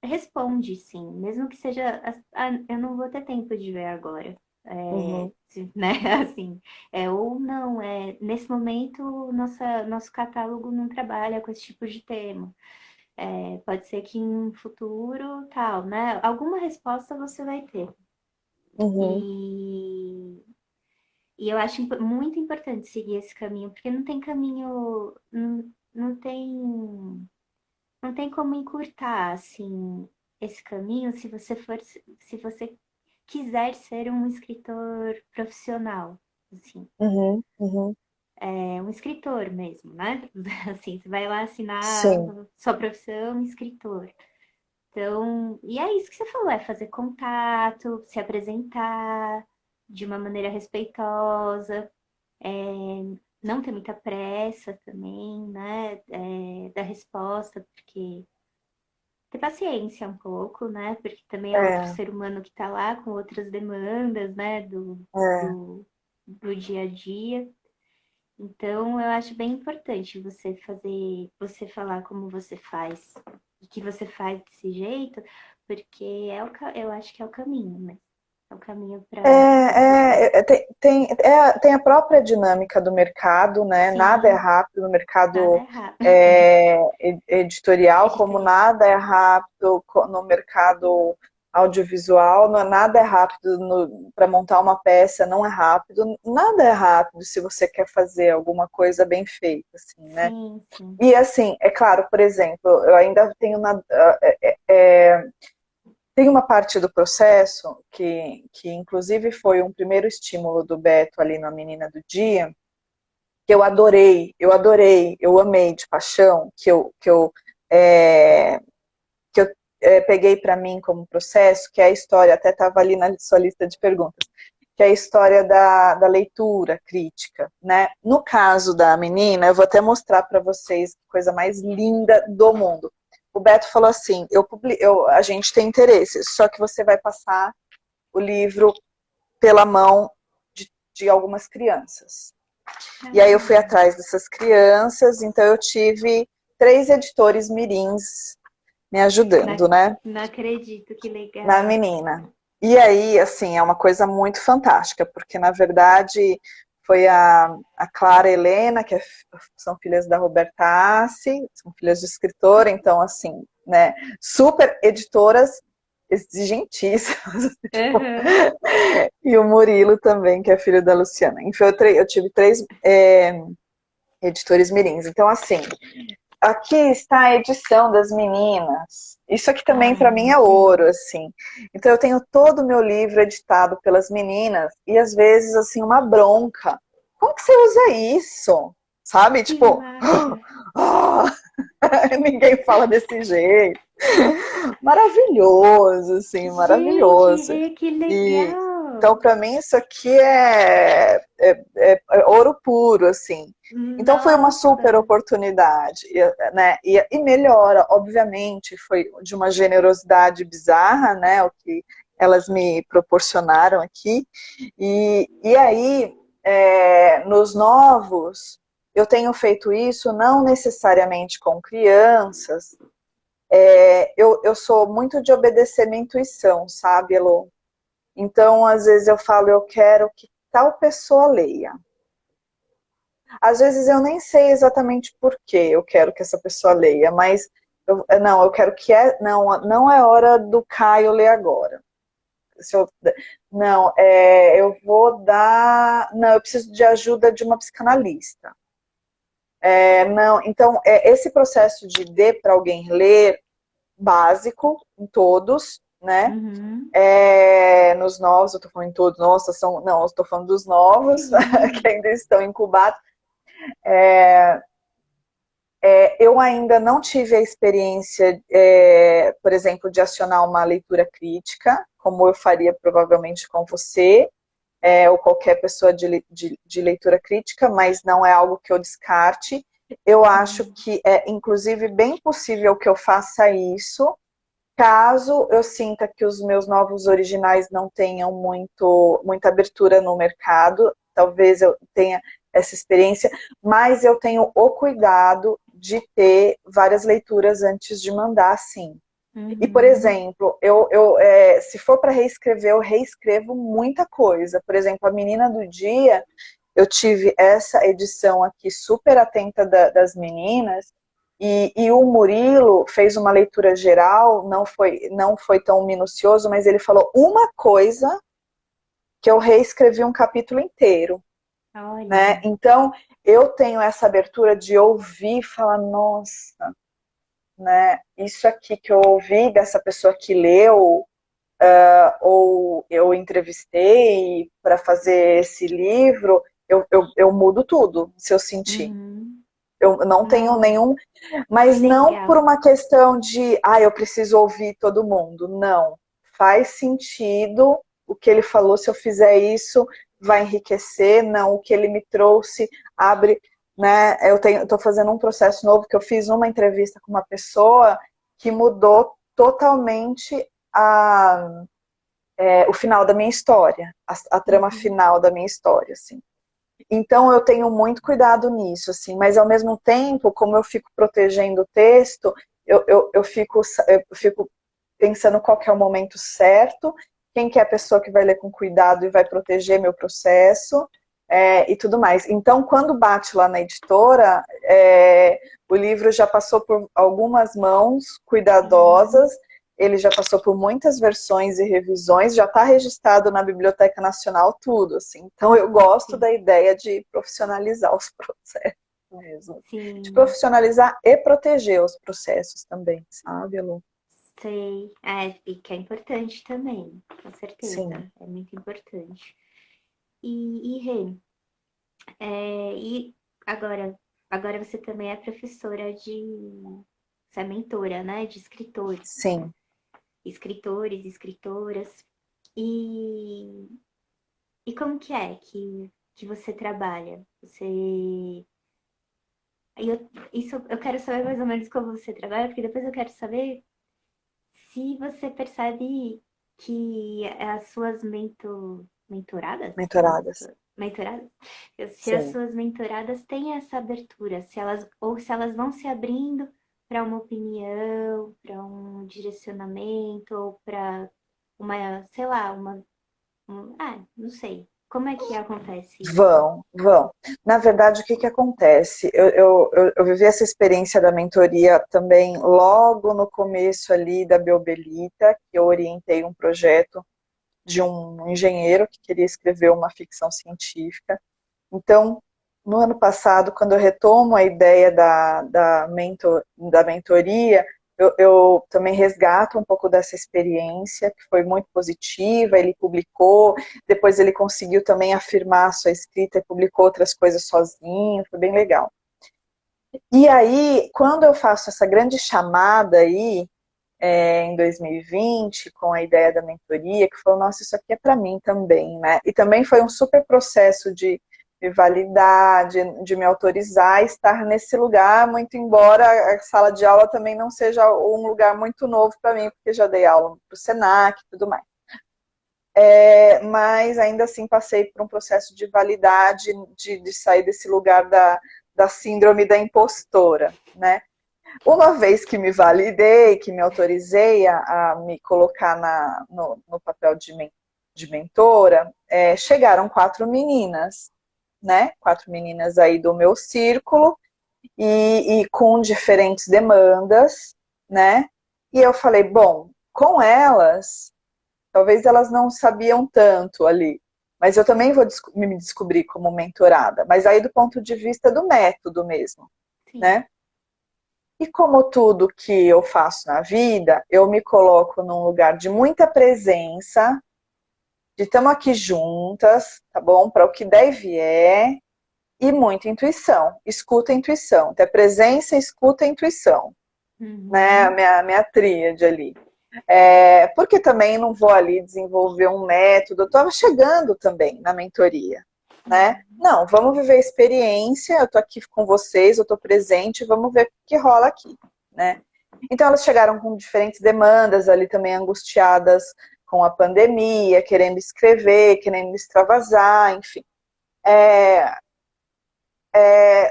responde, sim, mesmo que seja. Eu não vou ter tempo de ver agora. Uhum, Né? Assim, ou não, nesse momento nosso catálogo não trabalha com esse tipo de tema. Pode ser que em futuro, tal, né? Alguma resposta você vai ter. uhum, E e eu acho muito importante seguir esse caminho, porque não tem caminho, não tem como encurtar, assim, esse caminho se você quiser ser um escritor profissional, assim, uhum, uhum. um escritor mesmo, né? Assim, você vai lá assinar Sim. sua profissão, escritor. Então, e é isso que você falou, é fazer contato, se apresentar de uma maneira respeitosa, é, não ter muita pressa também, né, da resposta, porque ter paciência um pouco, né, porque também é outro É, ser humano que está lá com outras demandas, né, é. do dia a dia. Então, eu acho bem importante você falar como você faz, e que você faz desse jeito, porque eu acho que é o caminho, né? É o caminho para as pessoas. Tem a própria dinâmica do mercado, né? Nada é Sim, rápido no nada mercado é rápido. editorial, como Editorial. nada é rápido no mercado audiovisual, nada é rápido para montar uma peça, não é rápido, nada é rápido se você quer fazer alguma coisa bem feita, assim, né? Sim, sim. E assim, é claro, por exemplo, eu ainda tenho tem uma parte do processo que inclusive foi um primeiro estímulo do Beto ali na Menina do Dia, que eu amei de paixão, é, peguei para mim como processo, que é a história, até estava ali na sua lista de perguntas, que é a história da leitura crítica, né? No caso da menina, eu vou até mostrar para vocês a coisa mais linda do mundo. O Beto falou assim, a gente tem interesse, só que você vai passar o livro pela mão de algumas crianças. E aí eu fui Ah, atrás dessas crianças, então eu tive 3 editores mirins me ajudando, né? não acredito, que Na legal. menina. E aí, assim, é uma coisa muito fantástica, porque na verdade foi a Clara e a Helena, que são filhas da Roberta Assi, são filhas de escritora, então, assim, né, super editoras exigentíssimas. Tipo, Aham. e o Murilo também, que é filho da Luciana. Enfim, eu tive 3 editores mirins. Então, assim, aqui está a edição das meninas. Isso aqui também para mim é Sim. ouro, assim. Então eu tenho todo o meu livro editado pelas meninas e às vezes assim uma bronca. Como que você usa isso? Sabe? Que Tipo, massa. ninguém fala desse jeito. Maravilhoso, assim, Gente, maravilhoso. que E legal. Então, para mim, isso aqui é ouro puro, assim. Então, foi uma super oportunidade, né? E melhora, obviamente, foi de uma generosidade bizarra, né? O que elas me proporcionaram aqui. E aí, nos novos, eu tenho feito isso não necessariamente com crianças. Eu sou muito de obedecer minha intuição, sabe, Elô? Então, às vezes eu falo, eu quero que tal pessoa leia. Às vezes eu nem sei exatamente por que eu quero que essa pessoa leia, mas eu quero que não é hora do Caio ler agora. Se eu, não, eu vou dar, não, eu preciso de ajuda de uma psicanalista. Não, então esse processo de dê para alguém ler básico em todos, né? Uhum. Nos novos, eu tô falando em todos, nossa, não, eu estou falando dos novos que ainda estão incubados. Eu ainda não tive a experiência, por exemplo, de acionar uma leitura crítica, como eu faria provavelmente com você, ou qualquer pessoa de leitura crítica, mas não é algo que eu descarte. Eu acho que é, inclusive, bem possível que eu faça isso, caso eu sinta que os meus novos originais não tenham muita abertura no mercado, talvez eu tenha essa experiência, mas eu tenho o cuidado de ter várias leituras antes de mandar, sim. E, por exemplo, se for para reescrever, eu reescrevo muita coisa. Por exemplo, a Menina do Dia, eu tive essa edição aqui super atenta das meninas, e o Murilo fez uma leitura geral, não foi tão minucioso, mas ele falou uma coisa que eu reescrevi um capítulo inteiro. Né? Então, eu tenho essa abertura de ouvir e falar, nossa, né, isso aqui que eu ouvi dessa pessoa que leu, ou eu entrevistei para fazer esse livro, eu mudo tudo, se eu sentir. Eu não tenho nenhum, mas não por uma questão de, eu preciso ouvir todo mundo. Não, faz sentido o que ele falou, se eu fizer isso, vai enriquecer. Não, o que ele me trouxe abre, né? Eu estou fazendo um processo novo, que eu fiz uma entrevista com uma pessoa que mudou totalmente o final da minha história, a trama final da minha história, assim. Então eu tenho muito cuidado nisso, assim, mas ao mesmo tempo, como eu fico protegendo o texto, eu fico pensando qual que é o momento certo, quem que é a pessoa que vai ler com cuidado e vai proteger meu processo, e tudo mais. Então, quando bate lá na editora, o livro já passou por algumas mãos cuidadosas, ele já passou por muitas versões e revisões, já está registrado na Biblioteca Nacional, tudo, assim. Então, eu gosto da ideia de profissionalizar os processos mesmo. Sim. De profissionalizar e proteger os processos também, sabe, Lu? Sei. E que é importante também, com certeza. Sim. É muito importante. Rê, e agora você também é professora você é mentora, né, de escritores. Sim. Escritores, escritoras. E como que é que você trabalha? Eu quero saber mais ou menos como você trabalha, porque depois eu quero saber se você percebe que as suas mentoradas? Mentoradas. Mentoradas? Se Sim. as suas mentoradas têm essa abertura, se elas vão se abrindo para uma opinião, para um direcionamento, ou para sei lá, não sei. Como é que acontece isso? Vão. Na verdade, o que acontece? Eu vivi essa experiência da mentoria também logo no começo ali da Biobelita, que eu orientei um projeto de um engenheiro que queria escrever uma ficção científica. Então, no ano passado, quando eu retomo a ideia da mentoria, eu também resgato um pouco dessa experiência, que foi muito positiva. Ele publicou, depois ele conseguiu também afirmar a sua escrita e publicou outras coisas sozinho, foi bem legal. E aí, quando eu faço essa grande chamada aí, em 2020, com a ideia da mentoria, que falou, nossa, isso aqui é para mim também, né? E também foi um super processo de validar, de me autorizar a estar nesse lugar, muito embora a sala de aula também não seja um lugar muito novo para mim, porque já dei aula para o Senac e tudo mais. Mas ainda assim passei por um processo de validade, de sair desse lugar da síndrome da impostora, né? Uma vez que me validei, que me autorizei a me colocar no papel de mentora, chegaram 4 meninas, né? 4 meninas aí do meu círculo e com diferentes demandas, né? E eu falei, bom, com elas, talvez elas não sabiam tanto ali, mas eu também vou me descobrir como mentorada, mas aí do ponto de vista do método mesmo, Sim. né? E como tudo que eu faço na vida, eu me coloco num lugar de muita presença, de estamos aqui juntas, tá bom? Para o que der e vier, e muita intuição. Escuta a intuição. Então, presença, escuta a intuição. Né? A minha tríade ali. Porque também não vou ali desenvolver um método. Eu estava chegando também na mentoria. Né? Não, vamos viver a experiência, eu tô aqui com vocês, eu tô presente, vamos ver o que rola aqui, né? Então elas chegaram com diferentes demandas ali também angustiadas com a pandemia, querendo escrever, querendo extravasar, enfim.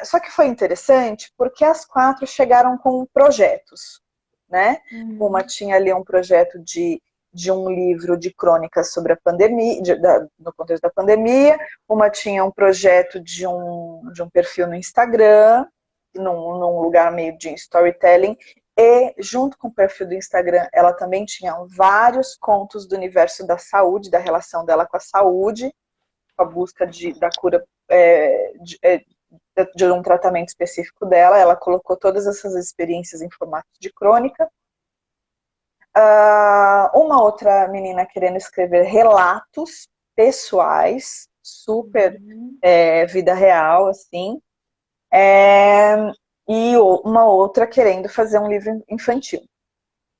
Só que foi interessante porque as 4 chegaram com projetos, né? Uma tinha ali um projeto de um livro de crônicas sobre a pandemia, no contexto da pandemia, uma tinha um projeto de um perfil no Instagram, num lugar meio de storytelling, e junto com o perfil do Instagram, ela também tinha vários contos do universo da saúde, da relação dela com a saúde, com a busca da cura de um tratamento específico dela. Ela colocou todas essas experiências em formato de crônica. Uma outra menina querendo escrever relatos pessoais, super vida real, assim. E uma outra querendo fazer um livro infantil,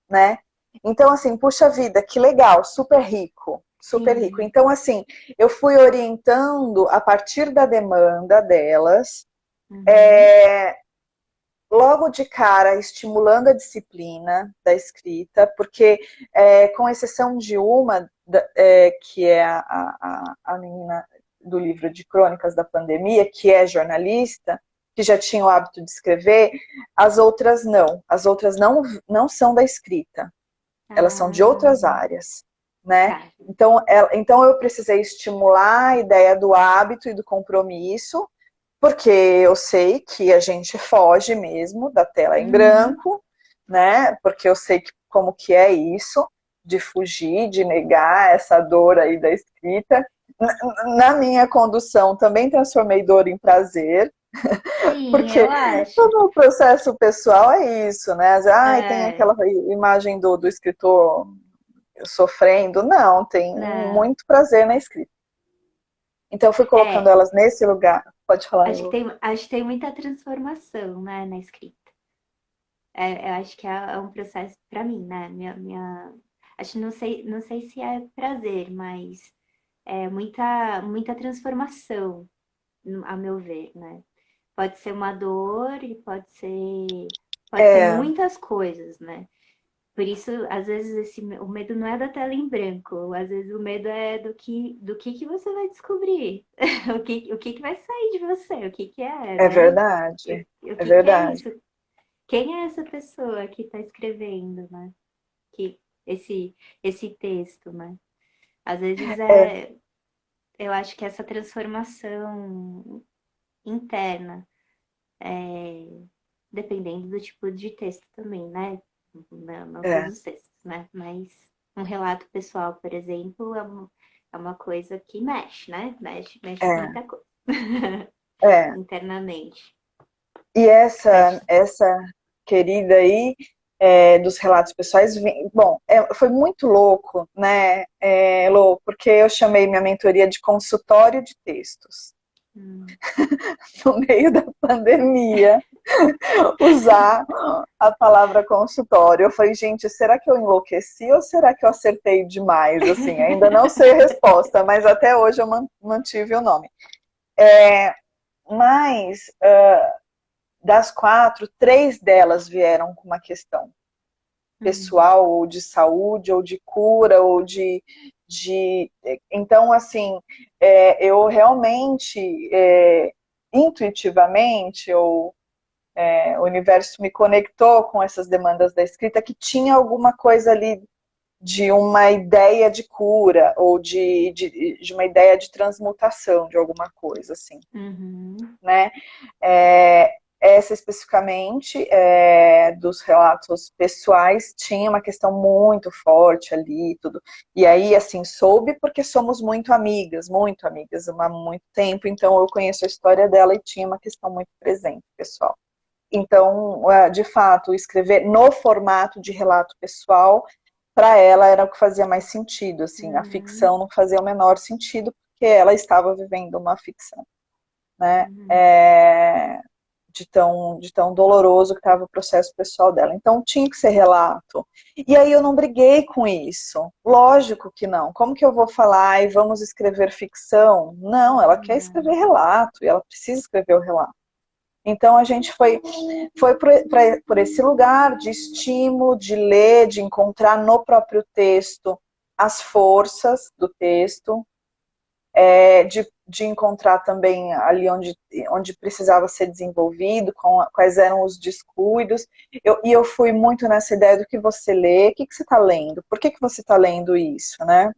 né? Então, assim, puxa vida, que legal, super rico, super rico. Então, assim, eu fui orientando a partir da demanda delas, logo de cara, estimulando a disciplina da escrita, porque, com exceção de uma, que é a menina do livro de crônicas da pandemia, que é jornalista, que já tinha o hábito de escrever, as outras não são da escrita. Elas são de outras áreas, né? Então eu precisei estimular a ideia do hábito e do compromisso, porque eu sei que a gente foge mesmo da tela em branco, né? Porque eu sei como que é isso, de fugir, de negar essa dor aí da escrita. Na minha condução, também transformei dor em prazer. Sim, porque eu acho. todo o processo pessoal é isso, né? Tem aquela imagem do escritor sofrendo. Não, tem muito prazer na escrita. Então eu fui colocando elas nesse lugar. Pode falar. Acho que tem muita transformação, né, na escrita. Eu acho que é um processo para mim, né? Acho que não sei se é prazer, mas é muita transformação, a meu ver, né? Pode ser uma dor e pode ser muitas coisas, né? Por isso, às vezes, o medo não é da tela em branco, às vezes o medo é do que você vai descobrir, o que vai sair de você, o que é, né? Verdade. O que verdade. é isso? Quem é essa pessoa que está escrevendo, né? Esse texto, né? Às vezes eu acho que essa transformação interna, dependendo do tipo de texto também, né? Não todos os textos, né? Mas um relato pessoal, por exemplo, é uma coisa que mexe, né? Mexe com muita coisa. Internamente. E essa querida aí, dos relatos pessoais, bom, foi muito louco, né, Lô, porque eu chamei minha mentoria de consultório de textos. no meio da pandemia, usar a palavra consultório. Eu falei, gente, será que eu enlouqueci ou será que eu acertei demais? Assim, ainda não sei a resposta, mas até hoje eu mantive o nome. Mas, das 4, 3 delas vieram com uma questão pessoal, ou de saúde, ou de cura, ou de... Então, assim, eu realmente, intuitivamente, o universo me conectou com essas demandas da escrita, que tinha alguma coisa ali de uma ideia de cura, ou de uma ideia de transmutação de alguma coisa, assim. Né? Essa especificamente, dos relatos pessoais, tinha uma questão muito forte ali, tudo. E aí, assim, soube porque somos muito amigas há muito tempo, então eu conheço a história dela e tinha uma questão muito presente, pessoal. Então, de fato, escrever no formato de relato pessoal, para ela era o que fazia mais sentido, assim, a ficção não fazia o menor sentido, porque ela estava vivendo uma ficção, né? De tão doloroso que estava o processo pessoal dela. Então, tinha que ser relato. E aí eu não briguei com isso. Lógico que não. Como que eu vou falar e vamos escrever ficção? Não, ela quer escrever relato, e ela precisa escrever o relato. Então, a gente foi por esse lugar de estímulo, de ler, de encontrar no próprio texto as forças do texto, de encontrar também ali onde precisava ser desenvolvido, quais eram os descuidos. E eu fui muito nessa ideia do que você lê, o que você está lendo, por que você está lendo isso, né?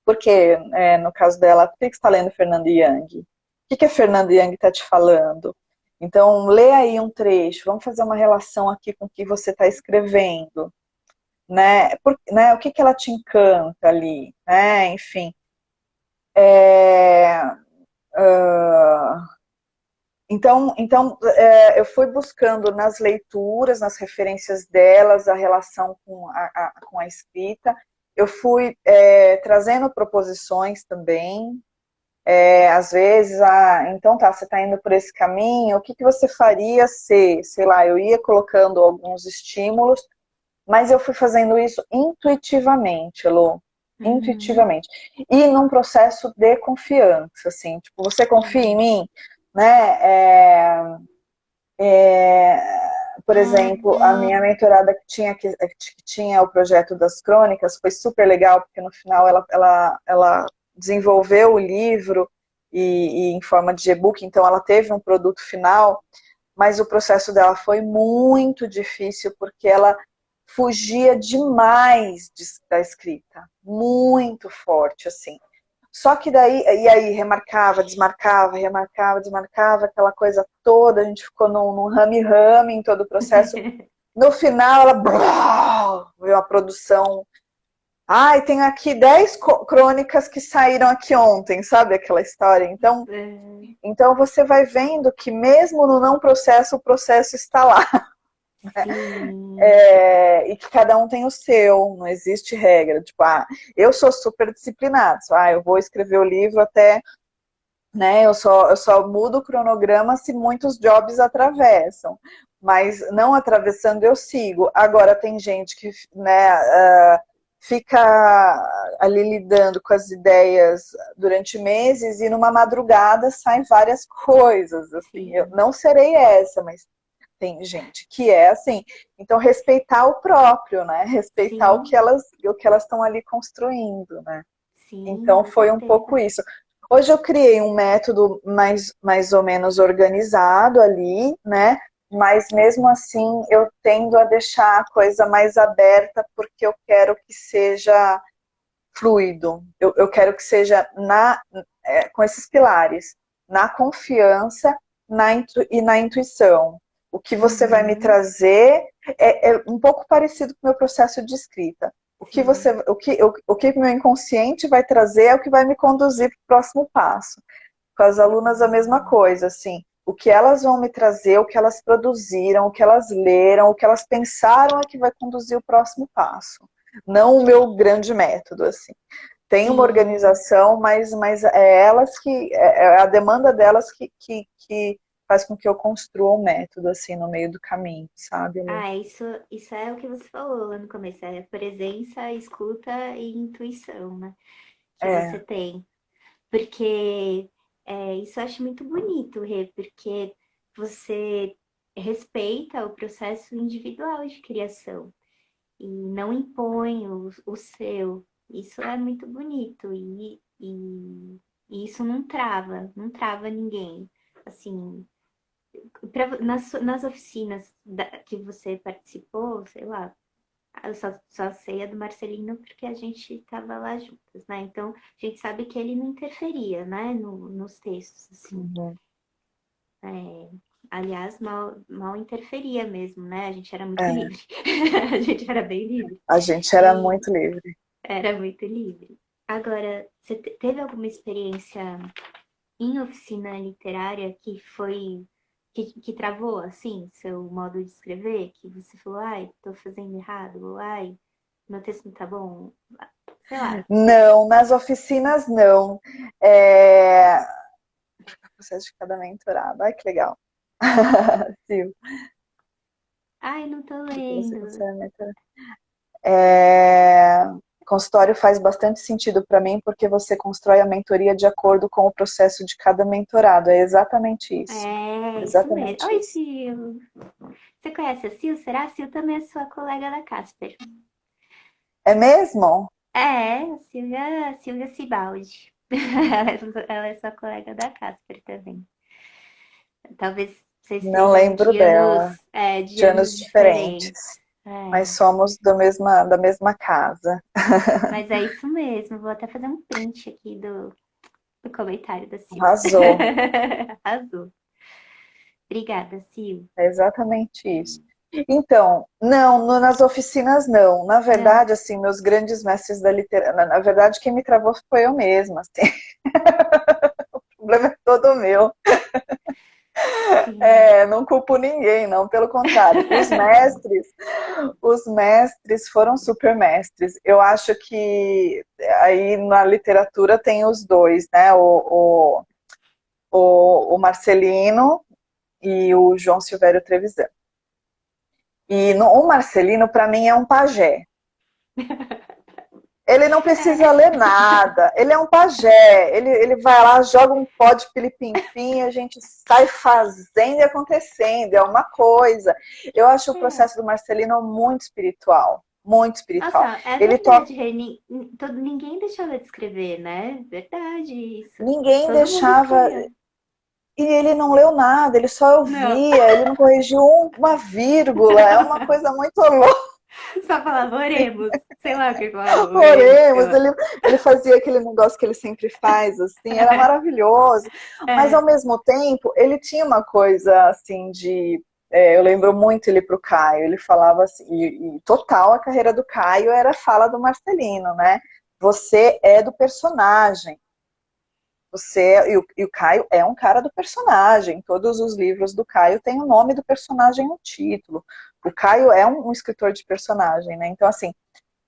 Porque, no caso dela, por que você está lendo Fernando Young? O que a Fernanda Young está te falando? Então, lê aí um trecho, vamos fazer uma relação aqui com o que você está escrevendo, né? O que ela te encanta ali, né? Enfim. Então eu fui buscando nas leituras, nas referências delas, a relação com a escrita. Eu fui trazendo proposições também. Às vezes, então tá, você está indo por esse caminho, o que você faria se, sei lá, eu ia colocando alguns estímulos, mas eu fui fazendo isso intuitivamente, Elô, intuitivamente. E num processo de confiança, assim, tipo, você confia em mim? Né? Por exemplo, a minha mentorada que tinha o projeto das crônicas foi super legal, porque no final ela desenvolveu o livro e em forma de e-book, então ela teve um produto final, mas o processo dela foi muito difícil, porque ela fugia demais da escrita, muito forte, assim. Só que daí, e aí remarcava, desmarcava, remarcava, desmarcava, aquela coisa toda, a gente ficou num rame-rame em todo o processo. No final, ela veio a produção. Ai, tem aqui 10 crônicas que saíram aqui ontem, sabe aquela história? Então você vai vendo que mesmo no não processo, o processo está lá. E que cada um tem o seu, não existe regra. Tipo, eu sou super disciplinada, eu vou escrever o livro até, né, eu só mudo o cronograma se muitos jobs atravessam, mas não atravessando eu sigo. Agora tem gente que, né, fica ali lidando com as ideias durante meses e numa madrugada saem várias coisas, assim. Eu não serei essa, mas tem gente que é assim. Então, respeitar o próprio, né? Respeitar o que elas estão ali construindo, né? Sim, então, foi um pouco isso. Hoje eu criei um método mais ou menos organizado ali, né? Mas mesmo assim, eu tendo a deixar a coisa mais aberta, porque eu quero que seja fluido. Eu quero que seja com esses pilares, na confiança e na intuição. O que você vai me trazer é um pouco parecido com o meu processo de escrita. O que meu inconsciente vai trazer é o que vai me conduzir para o próximo passo. Com as alunas a mesma coisa, assim. O que elas vão me trazer, o que elas produziram, o que elas leram, o que elas pensaram é que vai conduzir o próximo passo. Não o meu grande método, assim. tem uma organização, mas é elas que, é a demanda delas que faz com que eu construa um método, assim, no meio do caminho, sabe? Isso é o que você falou lá no começo, é presença, escuta e intuição, né? Que você tem. Porque isso eu acho muito bonito, Rê, porque você respeita o processo individual de criação e não impõe o seu. Isso é muito bonito e isso não trava ninguém. Assim, nas oficinas que você participou, sei lá, eu só sei a do Marcelino porque a gente estava lá juntas, né? Então, a gente sabe que ele não interferia, né, nos textos, assim. Uhum. Aliás, mal interferia mesmo, né? A gente era muito livre. A gente era bem livre. A gente era muito livre. Era muito livre. Agora, você teve alguma experiência em oficina literária que foi que travou, assim, seu modo de escrever? Que você falou, ai, tô fazendo errado, ou ai, meu texto não tá bom? Sei lá. Não, nas oficinas não. Processo de cada mentorado. Ai, que legal. Sil. Ai, não tô Você lendo. é mentorado. Consultório faz bastante sentido para mim porque você constrói a mentoria de acordo com o processo de cada mentorado. É exatamente isso. Isso mesmo. Exatamente Oi, isso. Sil. Você conhece a Sil? Será? A Sil também é sua colega da Casper. É mesmo? A Silvia Cibaldi. Ela é sua colega da Casper também. Talvez vocês Não sejam lembro dela. de De anos anos diferentes. diferentes. Mas somos da mesma casa. Mas é isso mesmo. Vou até fazer um print aqui do comentário da Sil. Arrasou. Arrasou. Obrigada, Sil. É exatamente isso. Então, não, nas oficinas não. Na Não. verdade, assim, meus grandes mestres da literatura, na verdade, quem me travou foi eu mesma, assim. O problema é todo meu. Sim. Não culpo ninguém, não, pelo contrário. Os mestres foram super mestres. Eu acho que aí na literatura tem os dois, né? O Marcelino e o João Silvério Trevisan. E o Marcelino, para mim, é um pajé. Ele não precisa ler nada. Ele é um pajé. Ele vai lá, joga um pó de pilipimpim, a gente sai fazendo e acontecendo. É uma coisa. Eu acho o processo do Marcelino muito espiritual. Muito espiritual. Nossa, é Ele toca. verdade, Reni. Ninguém deixava de escrever, né? Verdade, isso. Ninguém Todo mundo deixava. escrevia. E ele não leu nada, ele só Não, ouvia, ele não corrigiu uma vírgula. É uma coisa muito louca. só falava oremos. Sei lá o que falava, oremos, sei Oremos, lá. ele fazia aquele negócio que ele sempre faz, assim, era maravilhoso. Mas, ao mesmo tempo, ele tinha uma coisa, assim, eu lembro muito ele pro Caio, ele falava assim, e total a carreira do Caio era a fala do Marcelino, né? Você é do personagem. E o Caio é um cara do personagem. Todos os livros do Caio têm o nome do personagem no título. O Caio é um escritor de personagem, né? Então, assim,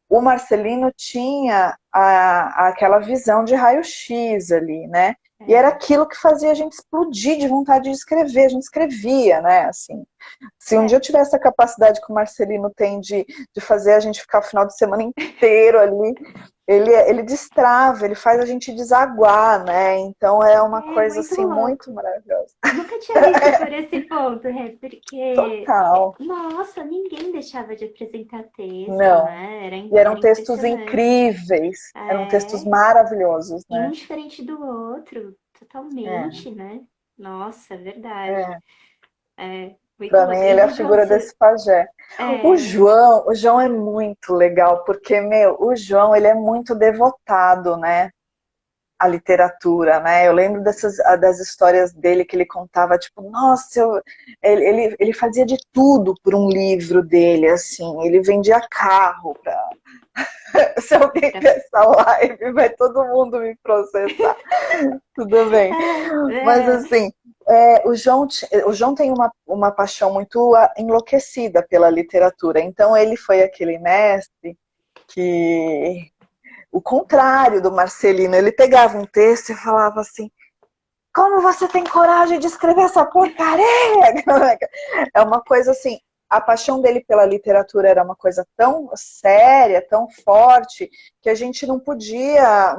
o Marcelino tinha aquela visão de raio-x ali, né? E era aquilo que fazia a gente explodir de vontade de escrever. A gente escrevia, né? Assim, se um dia eu tivesse a capacidade que o Marcelino tem de fazer a gente ficar o final de semana inteiro ali, ele destrava, ele faz a gente desaguar, né? Então é uma coisa Muito assim muito louco. maravilhosa. Nunca tinha visto por esse ponto, Rê, porque, Total. nossa, ninguém deixava de apresentar texto, Não. né? E eram Era textos impressionante. incríveis, eram textos É, maravilhosos, e um né? diferente do outro, É, totalmente, né? Nossa, é verdade. é. Muito Para mim, louco. ele E é a do João, figura desse pajé. é, O João é muito legal, porque, o João, ele é muito devotado, né? A literatura, né? Eu lembro das histórias dele que ele contava, tipo, nossa, ele fazia de tudo por um livro dele, assim, ele vendia carro para se alguém ver essa live, vai todo mundo me processar. Tudo bem. Mas é, assim, o João tem uma paixão muito enlouquecida pela literatura. Então ele foi aquele mestre que o contrário do Marcelino. Ele pegava um texto e falava assim, como você tem coragem de escrever essa porcaria? É uma coisa assim, a paixão dele pela literatura era uma coisa tão séria, tão forte, que a gente não podia,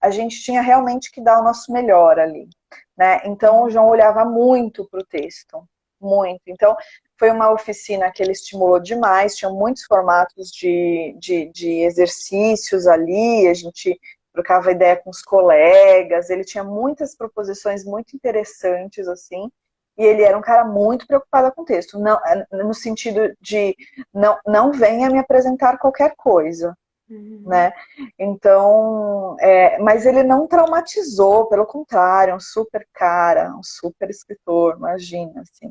a gente tinha realmente que dar o nosso melhor ali, né? Então o João olhava muito para o texto, muito. Então foi uma oficina que ele estimulou demais, tinha muitos formatos de exercícios ali, a gente trocava ideia com os colegas, ele tinha muitas proposições muito interessantes, assim, e ele era um cara muito preocupado com o texto, não, no sentido de não venha me apresentar qualquer coisa, né? Então, mas ele não traumatizou, pelo contrário, um super cara, um super escritor, imagina, assim.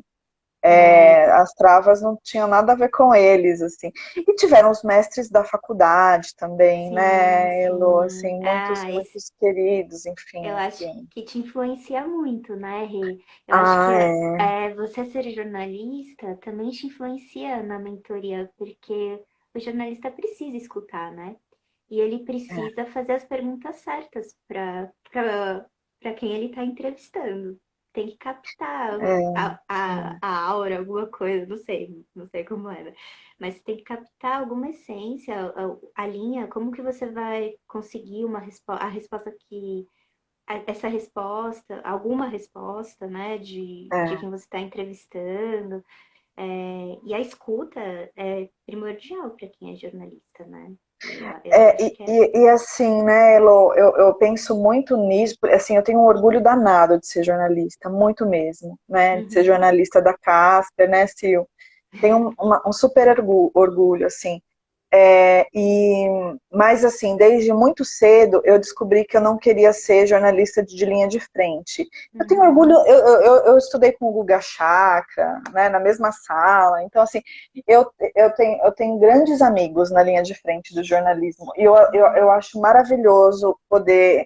As travas não tinham nada a ver com eles, assim. E tiveram os mestres da faculdade também, Sim, né, Elo, sim. assim, muitos queridos, Eu enfim, acho assim. que te influencia muito, né, Rê? Eu acho que Ah, é. você ser jornalista também te influencia na mentoria, porque o jornalista precisa escutar, né? E ele É, precisa fazer as perguntas certas para quem ele está entrevistando. Tem que captar é, é. a aura, alguma coisa, não sei como é, né? Mas tem que captar alguma essência, a linha, como que você vai conseguir a resposta essa resposta, alguma resposta, né, de É. quem você está entrevistando. E a escuta é primordial para quem é jornalista, né? Eu acho que é. E assim, né, Elo, eu penso muito nisso, assim, eu tenho um orgulho danado de ser jornalista, muito mesmo, né, de ser Uhum, jornalista da Casper, né, Sil? Tenho um super orgulho, assim. Mas assim, desde muito cedo eu descobri que eu não queria ser jornalista de linha de frente. Eu tenho orgulho, uhum, eu estudei com o Guga Chakra, né, na mesma sala, então assim, eu tenho grandes amigos na linha de frente do jornalismo, e eu uhum. acho maravilhoso poder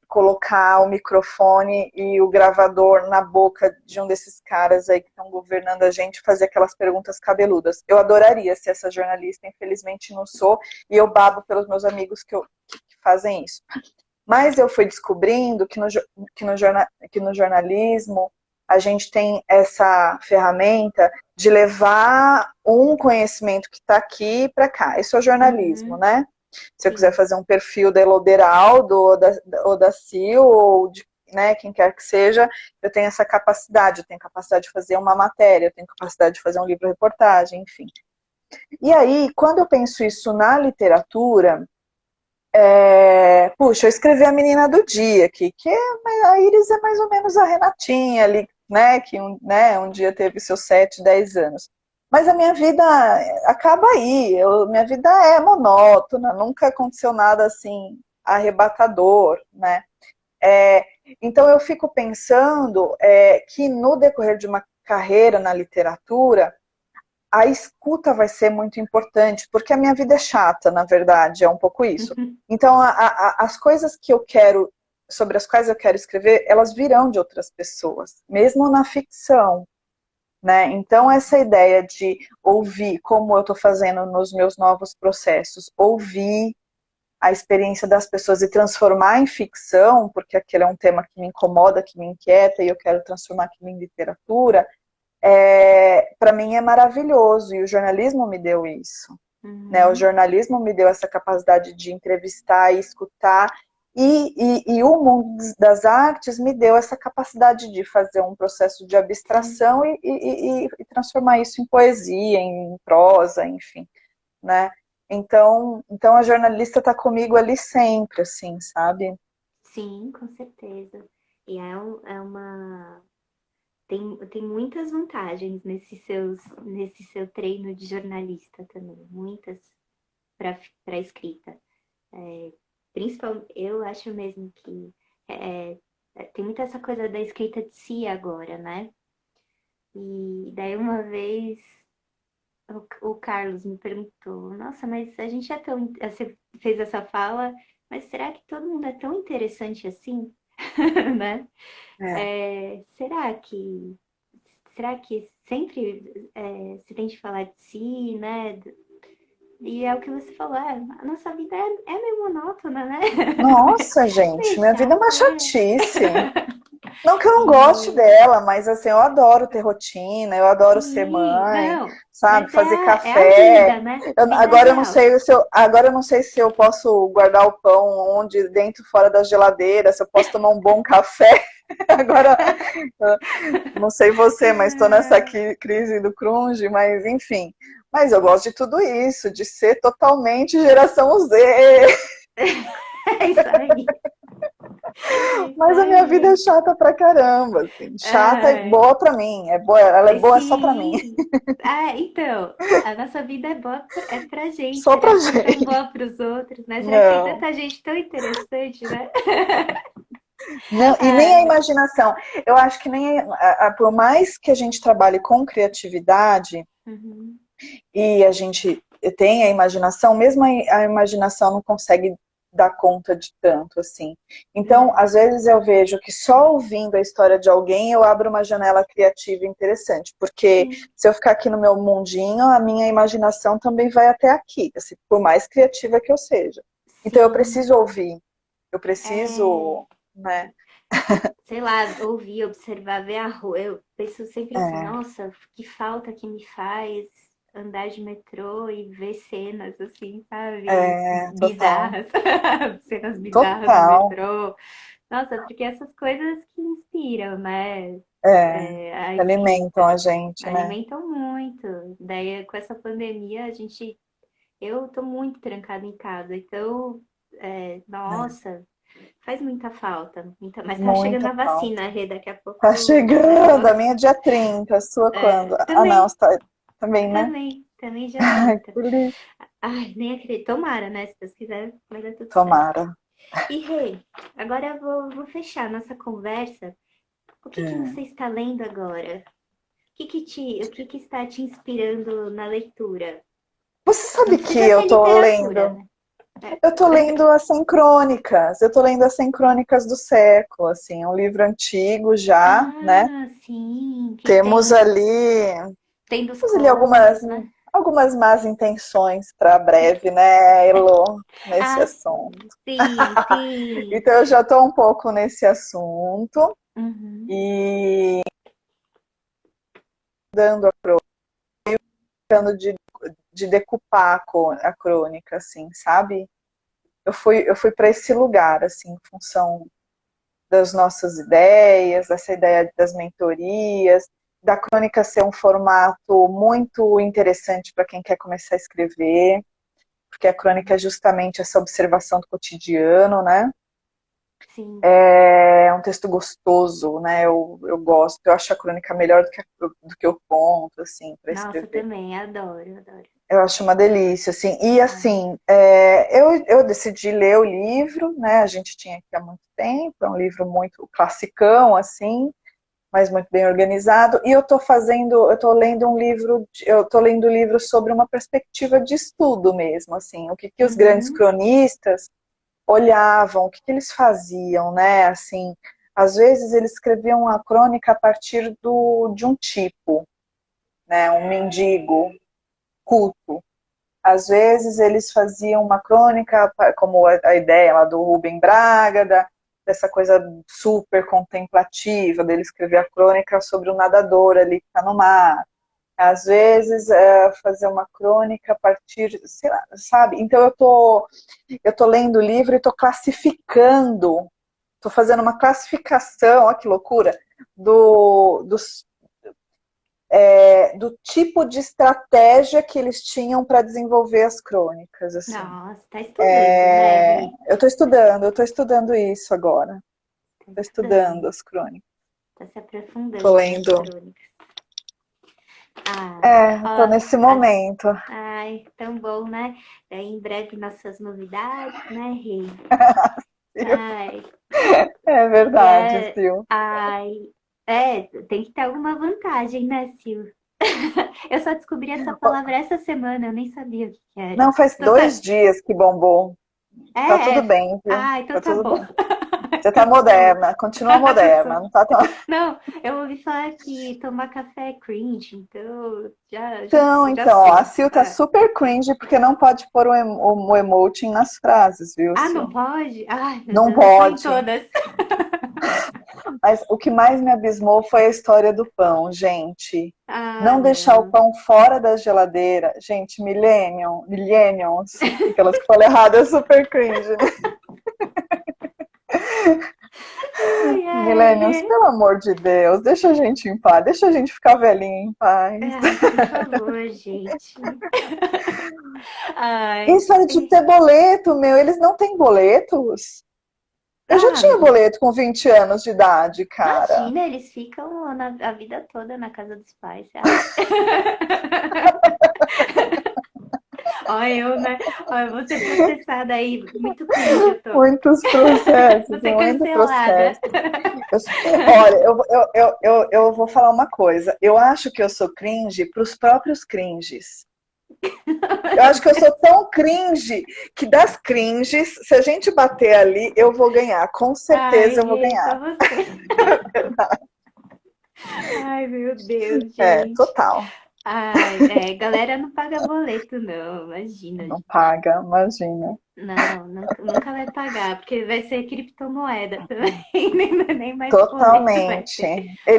colocar o microfone e o gravador na boca de um desses caras aí que estão governando a gente, fazer aquelas perguntas cabeludas. Eu adoraria ser essa jornalista, infelizmente não sou, e eu babo pelos meus amigos que fazem isso. Mas eu fui descobrindo que no jornalismo a gente tem essa ferramenta de levar um conhecimento que está aqui para cá. Isso é o jornalismo, Uhum, né? Se eu quiser sim. fazer um perfil da Eloderaldo ou da Sil, ou de, né, quem quer que seja, eu tenho essa capacidade, eu tenho capacidade de fazer uma matéria, eu tenho capacidade de fazer um livro-reportagem, enfim. E aí, quando eu penso isso na literatura, puxa, eu escrevi A Menina do Dia aqui, a Iris é mais ou menos a Renatinha ali, né, que um dia teve seus 7, 10 anos. Mas a minha vida acaba aí, minha vida é monótona, nunca aconteceu nada assim arrebatador, né? É, então eu fico pensando que no decorrer de uma carreira na literatura, a escuta vai ser muito importante, porque a minha vida é chata, na verdade, é um pouco isso. Então, as coisas que eu quero, sobre as quais eu quero escrever, elas virão de outras pessoas, mesmo na ficção, né? Então, essa ideia de ouvir, como eu estou fazendo nos meus novos processos, ouvir a experiência das pessoas e transformar em ficção, porque aquele é um tema que me incomoda, que me inquieta, e eu quero transformar aquilo em literatura, para mim é maravilhoso, e o jornalismo me deu isso. Né? O Uhum, jornalismo me deu essa capacidade de entrevistar e escutar, e o mundo das artes me deu essa capacidade de fazer um processo de sim. abstração e transformar isso em poesia, em prosa, enfim, né? Então a jornalista está comigo ali sempre, assim, sabe? Sim, com certeza. E é uma. Tem muitas vantagens nesse seu treino de jornalista também, muitas para escrita. Principalmente, eu acho mesmo que é, tem muita essa coisa da escrita de si agora, né? E daí uma vez o Carlos me perguntou, nossa, mas a gente é tão. Você fez essa fala, mas será que todo mundo é tão interessante assim? Né? É, Será que sempre se tem de falar de si, né? E é o que você falou, a nossa vida é meio monótona, né? Nossa, Meio gente, minha vida é uma chata, né? chatice. Não que eu não goste E dela, mas assim, eu adoro ter rotina, eu adoro ser sim, mãe, não, sabe, mas fazer é a café. vida, né? Vida Agora eu não real. sei se eu, agora eu não sei se eu posso guardar o pão onde, dentro, fora da geladeira, se eu posso tomar um bom café. Agora, não sei você, mas estou nessa crise do crunge, mas enfim. Mas eu gosto de tudo isso, de ser totalmente geração Z. É isso aí. É isso Mas a minha vida é aí. chata pra caramba, assim. Chata e Ai, boa pra mim. É boa, ela é boa só pra mim. sim. Ah, então, a nossa vida é boa é pra gente. Só Será pra que é tão gente. boa pros outros, né? Será que tem Não. tanta gente tão interessante, né? Não, e nem a Ai, imaginação. Eu acho que nem por mais que a gente trabalhe com criatividade uhum, e a gente tenha a imaginação, mesmo a imaginação não consegue dar conta de tanto assim. Então, não, às vezes eu vejo que só ouvindo a história de alguém eu abro uma janela criativa interessante, porque sim, se eu ficar aqui no meu mundinho, a minha imaginação também vai até aqui, assim, por mais criativa que eu seja. Então eu sim. preciso ouvir, eu É, preciso, né? sei lá, ouvir, observar, ver a rua. Eu penso sempre assim, É, nossa, que falta que me faz andar de metrô e ver cenas assim, sabe? total, Bizarras, cenas bizarras no total, metrô. Nossa, porque essas coisas que inspiram, né? é, É, a alimentam a escrita, gente, né? alimentam muito. Daí, com essa pandemia, eu tô muito trancada em casa, então, nossa, faz muita falta. Mas tá chegando Muita a falta. vacina, Rê, daqui a Tá pouco eu chegando, a posso. minha é dia 30, a sua quando? Ah, não, Também, você tá também, né? também dia Ai, 30. que delícia. Ai, nem acredito. Tomara, né? Se Deus quiser, vai dar tudo certo. Tomara. E, Rê, agora eu vou fechar nossa conversa. O que que É. você está lendo agora? O que que está te inspirando na leitura? Você Não sabe que precisa ser literatura, né? É. eu tô lendo as 100 crônicas, eu tô lendo as 100 crônicas do século, assim, é um livro antigo já, né? Ah, sim, que Temos tem dos temos ali contos, né? algumas más intenções para breve, né, Elo, nesse Ah, assunto. sim, sim. Então eu já tô um pouco nesse assunto Uhum. e dando a crônica, de decupar a crônica, assim, sabe? Eu fui para esse lugar, assim, em função das nossas ideias, dessa ideia das mentorias, da crônica ser um formato muito interessante para quem quer começar a escrever, porque a crônica é justamente essa observação do cotidiano, né? Sim. É um texto gostoso, né? Eu gosto, eu acho a crônica melhor do que o conto, assim, para Nossa, escrever. também, adoro, adoro. Eu acho uma delícia, assim. E Ah, assim, eu decidi ler o livro, né? A gente tinha aqui há muito tempo, é um livro muito classicão, assim, mas muito bem organizado. E eu tô lendo um livro, eu tô lendo livro sobre uma perspectiva de estudo mesmo, assim, o que, que os grandes uhum. cronistas olhavam, o que, que eles faziam, né? Assim, às vezes eles escreviam a crônica a partir de um tipo, né? Um mendigo culto. Às vezes eles faziam uma crônica, como a ideia lá do Rubem Braga, dessa coisa super contemplativa, dele escrever a crônica sobre o nadador ali que está no mar. Às vezes fazer uma crônica a partir, sei lá, sabe? Então eu tô lendo o livro e estou classificando, estou fazendo uma classificação, olha que loucura, dos do tipo de estratégia que eles tinham para desenvolver as crônicas, assim. Nossa, tá estudando, né, Rê? Eu estou estudando isso agora. Tá Estou estudando estudando, as crônicas. tá se Estou aprofundando nas lendo. crônicas. Ah, Estou ó, nesse momento. ai, tão bom, né? Em breve nossas novidades, né, Rê? Ai, É e verdade, Sil. ai, tem que ter alguma vantagem, né, Sil? Eu só descobri essa palavra essa semana, eu nem sabia o que que era. Não faz Então tá, 2 dias que bombou. Tá tudo é, bem, viu? então Tá tá tudo bom. bem. Você tá moderna, continua moderna, não tá tão... Não, eu ouvi falar que tomar café é cringe, então já Então, ó, a sou. Sil tá super cringe porque não pode pôr o emoji nas frases, viu, Ah, não Sil? pode? Ai, meu Não Deus, eu tô em pode. todas. Mas o que mais me abismou foi a história do pão, gente. Ah, Não deixar o não. pão fora da geladeira. Gente, millennials, aquelas que falam errado é super cringe, né? Ai, Millennials, ai. pelo amor de Deus, deixa a gente em paz, deixa a gente ficar velhinho em paz. Ai, por favor, gente. E Ai. história de ter boleto, meu, eles não têm boletos? Eu já Ah, tinha boleto com 20 anos de idade, cara. imagina, eles ficam a vida toda na casa dos pais, você acha? Olha eu, né? Olha, eu vou ser processada aí. Muito cringe eu tô. Muitos processos, Vou ser muito cancelada. processo. Olha, eu vou falar uma coisa. Eu acho que eu sou cringe para os próprios cringes. Eu acho que eu sou tão cringe que das cringes, se a gente bater ali, eu vou ganhar. Com certeza eu vou Ai, só ganhar. você. Ai, meu Deus, É, gente. total. Ai, galera não paga boleto, não. Imagina, Não gente. paga, imagina. Não, nunca vai pagar, porque vai ser criptomoeda também. Nem mais boleto vai Totalmente. ter. Boleto é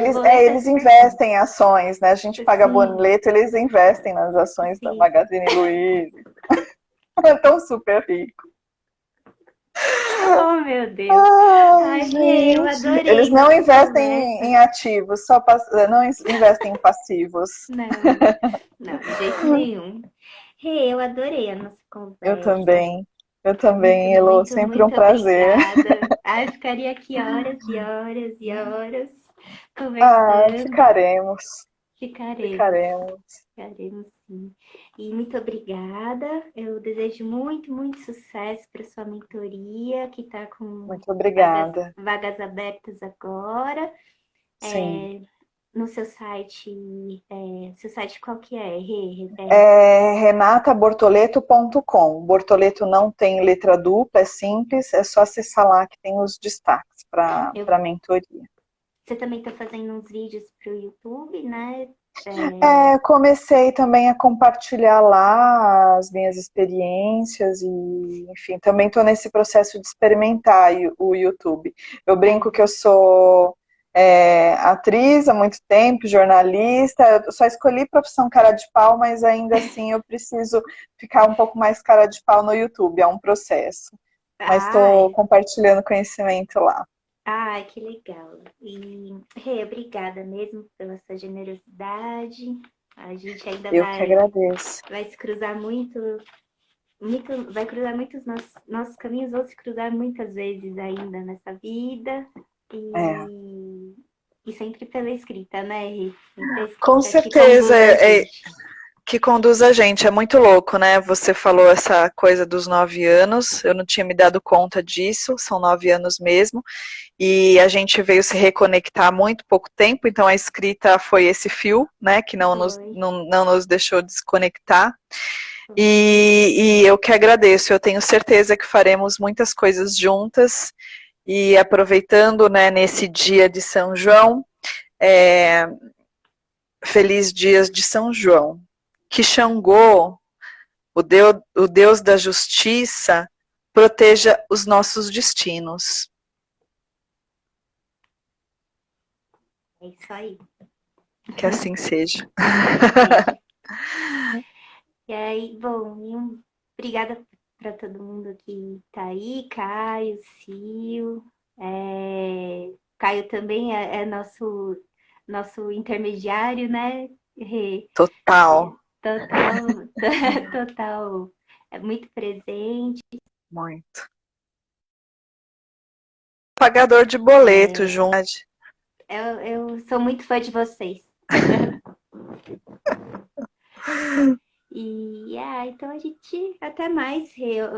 Eles super fácil. investem em ações, né? A gente paga Sim, boleto, eles investem nas ações da sim. Magazine Luiza. É tão super rico. Oh, meu Deus. Ai, Ai, Rê, eu gente. Eles adorei não nossa investem conversa. em ativos, só não investem em passivos. Não, não, de jeito nenhum. Rê, eu adorei a nossa Eu conversa. também. Eu Muito, também, Elô. muito, Sempre um muito prazer. obrigada. Ai, ficaria aqui horas e horas e horas Ah, conversando. ficaremos. Ficaremos, Ficaremos. ficaremos sim. E muito obrigada. Eu desejo muito, muito sucesso para sua mentoria, que está com Muito obrigada. vagas abertas agora. Sim. No seu site qual que é? É renatabortoleto.com. Bortoleto não tem letra dupla, é simples, é só acessar lá que tem os destaques para Eu, a mentoria. você também está fazendo uns vídeos para o YouTube, né? Comecei também a compartilhar lá as minhas experiências e, enfim, também estou nesse processo de experimentar o YouTube. Eu brinco que eu sou atriz há muito tempo, jornalista, eu só escolhi profissão cara de pau, mas ainda assim eu preciso ficar um pouco mais cara de pau no YouTube, é um processo. Mas estou Ai, compartilhando conhecimento lá. ai, que legal. E, Rê, obrigada mesmo pela sua generosidade. A gente ainda Eu que agradeço. vai se cruzar vai cruzar muitos nossos caminhos, vão se cruzar muitas vezes ainda nessa vida. É. E sempre pela escrita, né, Rê? Sempre a Com escrita que certeza, conduz a gente. que conduz a gente. É muito louco, né? Você falou essa coisa dos 9 anos, eu não tinha me dado conta disso, são 9 anos mesmo, e a gente veio se reconectar há muito pouco tempo, então a escrita foi esse fio, né, que Foi, não nos deixou desconectar. foi. E eu que agradeço, eu tenho certeza que faremos muitas coisas juntas, e aproveitando, né, nesse dia de São João, feliz dias de São João. Que Xangô, o Deus da justiça, proteja os nossos destinos. É isso aí. Que assim seja. Seja. E aí, bom, obrigada para todo mundo que tá aí, Caio, Sil. Caio também é nosso intermediário, né? Total. Total, total, é muito presente. Muito. Pagador de boleto, É, junto. eu sou muito fã de vocês. Então a gente até mais.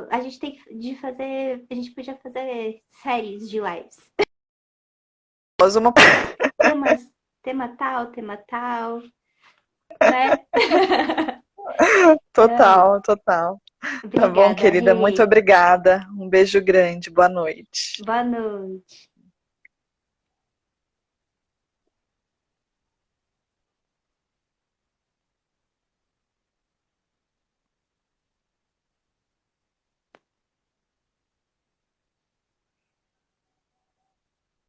A gente tem de fazer, a gente podia fazer séries de lives. Uma... Tema tal, né? Não, Total, total. Tá bom, Obrigada, querida? Muito Rê. obrigada. Um beijo grande. Boa noite. Boa noite.